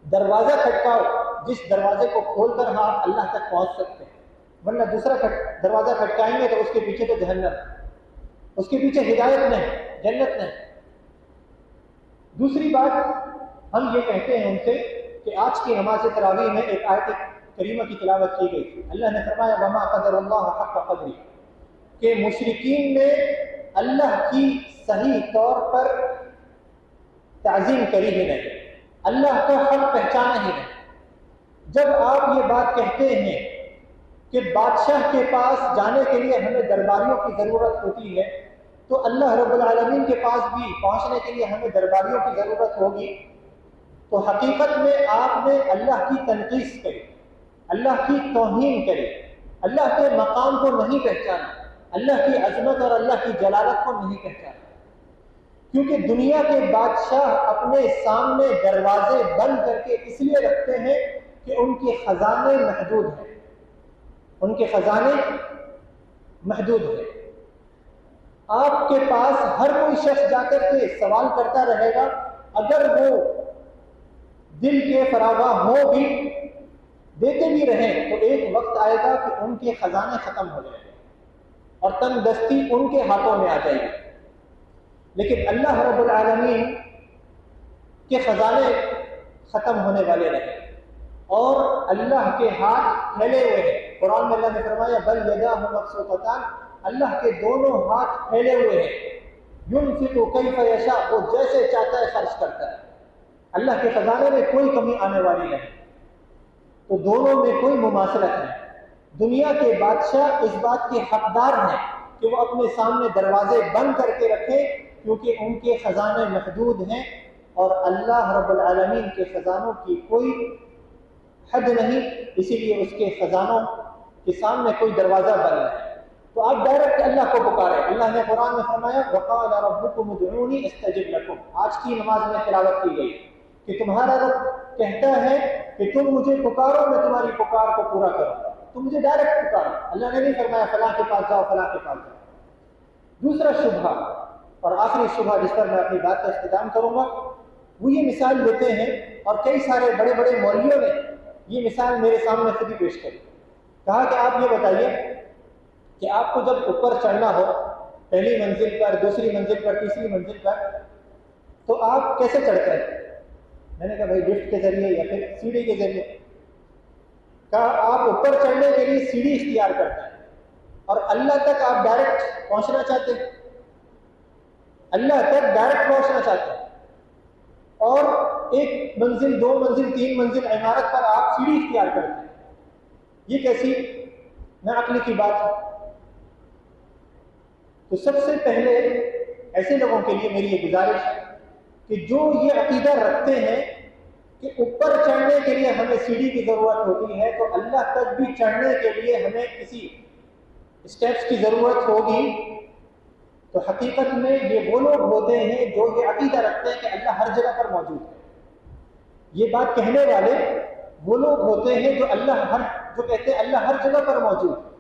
دروازہ کھٹکاؤ جس دروازے کو کھول کر آپ اللہ تک پہنچ سکتے ہیں، ورنہ دوسرا دروازہ کھٹکائیں گے تو اس کے پیچھے تو جہنم، اس کے پیچھے ہدایت نہیں، جنت نہیں۔ دوسری بات، ہم یہ کہتے ہیں ان سے کہ آج کی نماز تراویح میں ایک آیت کریمہ کی تلاوت کی گئی تھی، اللہ نے فرمایا وما قدر اللہ حق قدری، کہ مشرکین نے اللہ کی صحیح طور پر تعظیم کری ہی نہیں، اللہ کا حق پہچانا ہی نہیں۔ جب آپ یہ بات کہتے ہیں کہ بادشاہ کے پاس جانے کے لیے ہمیں درباریوں کی ضرورت ہوتی ہے، تو اللہ رب العالمین کے پاس بھی پہنچنے کے لیے ہمیں درباریوں کی ضرورت ہوگی، تو حقیقت میں آپ نے اللہ کی تنقیص کری، اللہ کی توہین کری، اللہ کے مقام کو نہیں پہچانا، اللہ کی عظمت اور اللہ کی جلالت کو نہیں پہچانا، کیونکہ دنیا کے بادشاہ اپنے سامنے دروازے بند کر کے اس لیے رکھتے ہیں کہ ان کے خزانے محدود ہیں، ان کے خزانے محدود ہیں۔ آپ کے پاس ہر کوئی شخص جا کر کے سوال کرتا رہے گا، اگر وہ دل کے فراواں ہو بھی، دیتے بھی رہیں، تو ایک وقت آئے گا کہ ان کے خزانے ختم ہو جائیں گے اور تنگ دستی ان کے ہاتھوں میں آ جائے گی۔ لیکن اللہ رب العالمین کے خزانے ختم ہونے والے نہیں، اور اللہ کے ہاتھ پھیلے ہوئے ہیں۔ قرآن میں اللہ نے فرمایا بل یداہ مبسوطتان، اللہ کے دونوں ہاتھ پھیلے ہوئے ہیں، ينفق کیف یشاء، وہ جیسے چاہتا ہے خرچ کرتا ہے۔ اللہ کے خزانے میں کوئی کمی آنے والی نہیں، تو دونوں میں کوئی مماثلت نہیں۔ دنیا کے بادشاہ اس بات کے حقدار ہیں کہ وہ اپنے سامنے دروازے بند کر کے رکھیں، کیونکہ ان کے خزانے محدود ہیں، اور اللہ رب العالمین کے خزانوں کی کوئی حد نہیں، اسی لیے اس کے خزانوں کے سامنے کوئی دروازہ بند نہیں۔ تو آپ ڈائریکٹ اللہ کو پکاریں۔ اللہ نے قرآن میں فرمایا وَقَالَ رَبُّكُمُ ادْعُونِي أَسْتَجِبْ لَكُمْ، آج کی نماز میں تلاوت کی گئی کہ تمہارا رب کہتا ہے کہ تم مجھے پکارو، میں تمہاری پکار کو پورا کروں گا، تم مجھے ڈائریکٹ پکارو۔ اللہ نے نہیں فرمایا فلاں کے پاس جاؤ، فلاں کے پاس جاؤ۔ دوسرا شبہ اور آخری شبہ جس پر میں اپنی بات کا اختتام کروں گا، وہ یہ مثال دیتے ہیں، اور کئی سارے بڑے بڑے مولویوں نے یہ مثال میرے سامنے خود ہی پیش کری۔ کہا کہ آپ یہ بتائیے کہ آپ کو جب اوپر چڑھنا ہو، پہلی منزل پر، دوسری منزل پر، تیسری منزل پر، تو آپ کیسے چڑھتے ہیں؟ میں نے کہا بھائی لفٹ کے ذریعے یا پھر سیڑھی کے ذریعے۔ کہا آپ اوپر چڑھنے کے لیے سیڑھی اختیار کرتے ہیں، اور اللہ تک آپ ڈائریکٹ پہنچنا چاہتے ہیں، اللہ تک ڈائریکٹ پہنچنا چاہتے ہیں، اور ایک منزل، 2 منزل، 3 منزل عمارت پر آپ سیڑھی اختیار کرتے ہیں۔ یہ کیسی ناعقلی کی بات ہے؟ تو سب سے پہلے ایسے لوگوں کے لیے میری یہ گزارش ہے کہ جو یہ عقیدہ رکھتے ہیں کہ اوپر چڑھنے کے لیے ہمیں سیڑھی کی ضرورت ہوتی ہے، تو اللہ تک بھی چڑھنے کے لیے ہمیں کسی اسٹیپس کی ضرورت ہوگی، تو حقیقت میں یہ وہ لوگ ہوتے ہیں جو یہ عقیدہ رکھتے ہیں کہ اللہ ہر جگہ پر موجود ہے۔ یہ بات کہنے والے وہ لوگ ہوتے ہیں جو کہتے ہیں اللہ ہر جگہ پر موجود ہے۔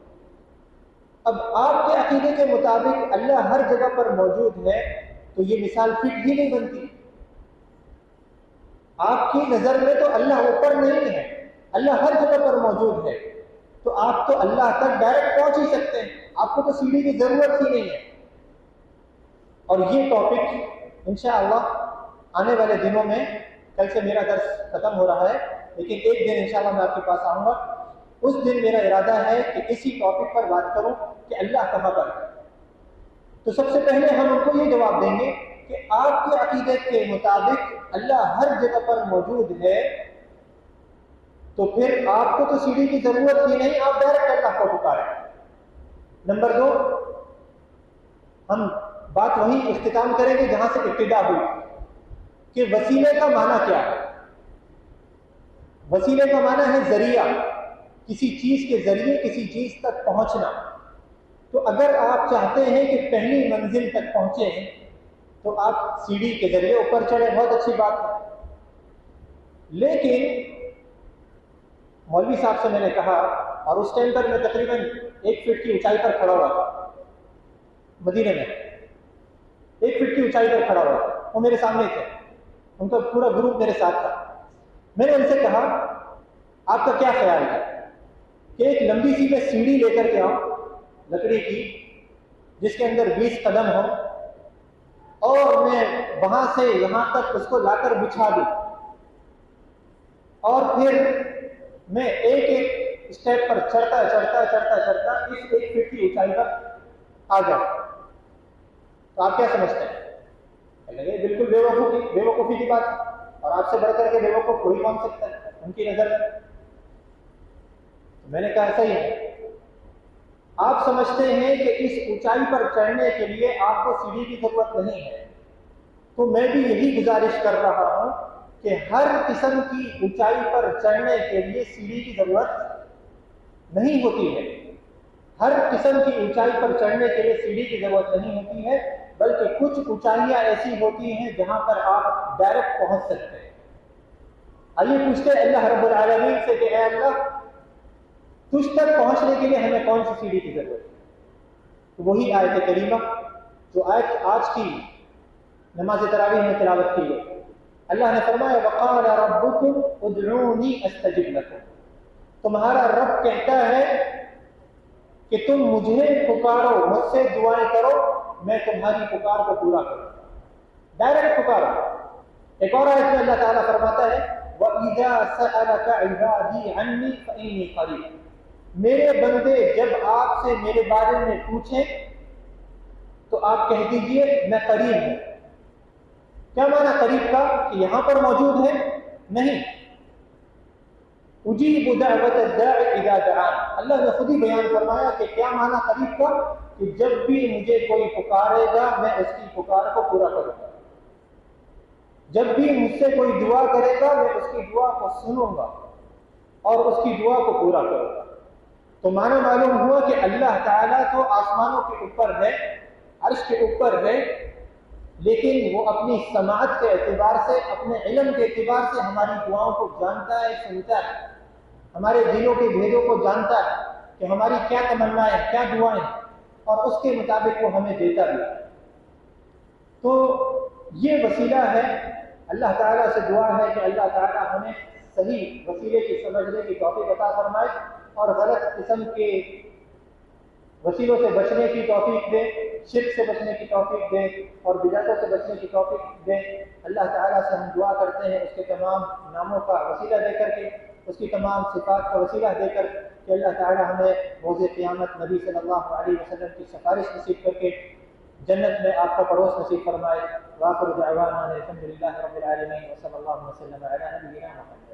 اب آپ کے عقیدے کے مطابق اللہ ہر جگہ پر موجود ہے، تو یہ مثال فٹ ہی نہیں بنتی۔ آپ کی نظر میں تو اللہ اوپر نہیں ہے، اللہ ہر جگہ پر موجود ہے، تو آپ تو اللہ تک ڈائریکٹ پہنچ ہی سکتے ہیں، آپ کو تو سیڑھی کی ضرورت ہی نہیں ہے۔ اور یہ ٹاپک انشاءاللہ آنے والے دنوں میں، کل سے میرا درس ختم ہو رہا ہے، لیکن ایک دن انشاءاللہ میں آپ کے پاس آؤں گا، اس دن میرا ارادہ ہے کہ اسی ٹاپک پر بات کروں کہ اللہ کہاں پر ہے۔ تو سب سے پہلے ہم ان کو یہ جواب دیں گے کہ آپ کے عقیدے کے مطابق اللہ ہر جگہ پر موجود ہے، تو پھر آپ کو تو سیڑھی کی ضرورت ہی نہیں، آپ ڈائریکٹ اللہ کو پکاریں۔ نمبر 2، ہم بات وہیں اختتام کریں گے جہاں سے ابتدا ہوئی کہ وسیلے کا معنی کیا ہے۔ وسیلے کا معنی ہے ذریعہ، کسی چیز کے ذریعے کسی چیز تک پہنچنا. تو اگر آپ چاہتے ہیں کہ پہلی منزل تک پہنچیں تو آپ سیڑھی کے ذریعے اوپر چڑھیں، بہت اچھی بات ہے. لیکن مولوی صاحب سے میں نے کہا، اور اس ٹائم پر میں تقریباً 1 فٹ کی اونچائی پر کھڑا ہوا تھا مدینے میں، 1 فٹ کی اونچائی پر کھڑا ہوا تھا، وہ میرے سامنے تھے، ان کا پورا گروپ میرے ساتھ تھا. میں نے ان سے کہا آپ کا کیا خیال ہے کہ ایک لمبی سی میں سیڑھی لے کر کے آؤں لکڑی کی جس کے اندر 20 قدم ہو، اور میں وہاں سے یہاں تک اس کو لا کر بچھا دوں، اور پھر میں ایک ایک اسٹیپ پر چڑھتا چڑھتا چڑھتا چڑھتا اس 1 فٹ کی اونچائی پر آ جاؤں. تو آپ کیا سمجھتے ہیں؟ لگے بالکل بے وقوفی کی بات ہے، اور آپ سے بڑھ کر کے بے وقوف کوئی کون سکتا ہے ان کی نظر میں. میں نے کہا صحیح ہے، آپ سمجھتے ہیں کہ اس اونچائی پر چڑھنے کے لیے آپ کو سیڑھی کی ضرورت نہیں ہے، تو میں بھی یہی گزارش کر رہا ہوں کہ ہر قسم کی اونچائی پر چڑھنے کے لیے سیڑھی کی ضرورت نہیں ہوتی ہے. ہر قسم کی اونچائی پر چڑھنے کے لیے سیڑھی کی ضرورت نہیں ہوتی ہے، بلکہ کچھ اونچائیاں ایسی ہوتی ہیں جہاں پر آپ ڈائریکٹ پہنچ سکتے ہیں. آئیے پوچھتے ہیں اللہ رب العالمین سے کہ اے اللہ، تجھ تک پہنچنے کے لیے ہمیں کون سی سیڑھی کی ضرورت ہے؟ تو وہی آیت کریمہ جو آیت آج کی نماز تراویح میں تلاوت کی گئی. اللہ نے فرمایا وقال ربکم ادعونی استجب لکم، تمہارا رب کہتا ہے کہ تم مجھے پکارو، مجھ سے دعائیں کرو، میں تمہاری پکار کو پورا کروں. ڈائریکٹ پکارو. ایک اور آیت میں اللہ تعالیٰ فرماتا ہے وَإِذَا سَأَلَكَ عِبَادِي عَنِّي فَإِنِّي قَرِيبٌ، میرے بندے جب آپ سے میرے بارے میں پوچھیں تو آپ کہہ دیجئے میں قریب ہوں. کیا معنی قریب کا؟ کہ یہاں پر موجود ہے؟ نہیں. اجیب دعوت الداع اذا دعان، اللہ نے خود ہی بیان فرمایا کہ کیا معنی قریب کا، کہ جب بھی مجھے کوئی پکارے گا میں اس کی پکار کو پورا کروں گا. جب بھی مجھ سے کوئی دعا کرے گا میں اس کی دعا کو سنوں گا اور اس کی دعا کو پورا کروں گا. تو معنی معلوم ہوا کہ اللہ تعالیٰ تو آسمانوں کے اوپر ہے، عرش کے اوپر ہے، لیکن وہ اپنی سماعت کے اعتبار سے، اپنے علم کے اعتبار سے ہماری دعاؤں کو جانتا ہے، سنتا ہے، ہمارے دلوں کے بھیدوں کو جانتا ہے کہ ہماری کیا تمنائیں، کیا دعائیں، اور اس کے مطابق وہ ہمیں دیتا بھی. تو یہ وسیلہ ہے. اللہ تعالیٰ سے دعا ہے کہ اللہ تعالیٰ ہمیں صحیح وسیلے کی سمجھنے کی توفیق عطا فرمائے اور غلط قسم کے وسیلوں سے بچنے کی توفیق دے، شرک سے بچنے کی توفیق دے اور بدعتوں سے بچنے کی توفیق دے. اللہ تعالیٰ سے ہم دعا کرتے ہیں اس کے تمام ناموں کا وسیلہ دے کر کے، اس کی تمام صفات کا وسیلہ دے کر کہ اللہ تعالیٰ ہمیں روز قیامت نبی صلی اللہ علیہ وسلم کی سفارش نصیب کر کے جنت میں آپ کا پڑوس نصیب فرمائے. وآخر دعوانا الحمد للہ رب العالمین وصلی اللہ وسلم علی نبینا محمد.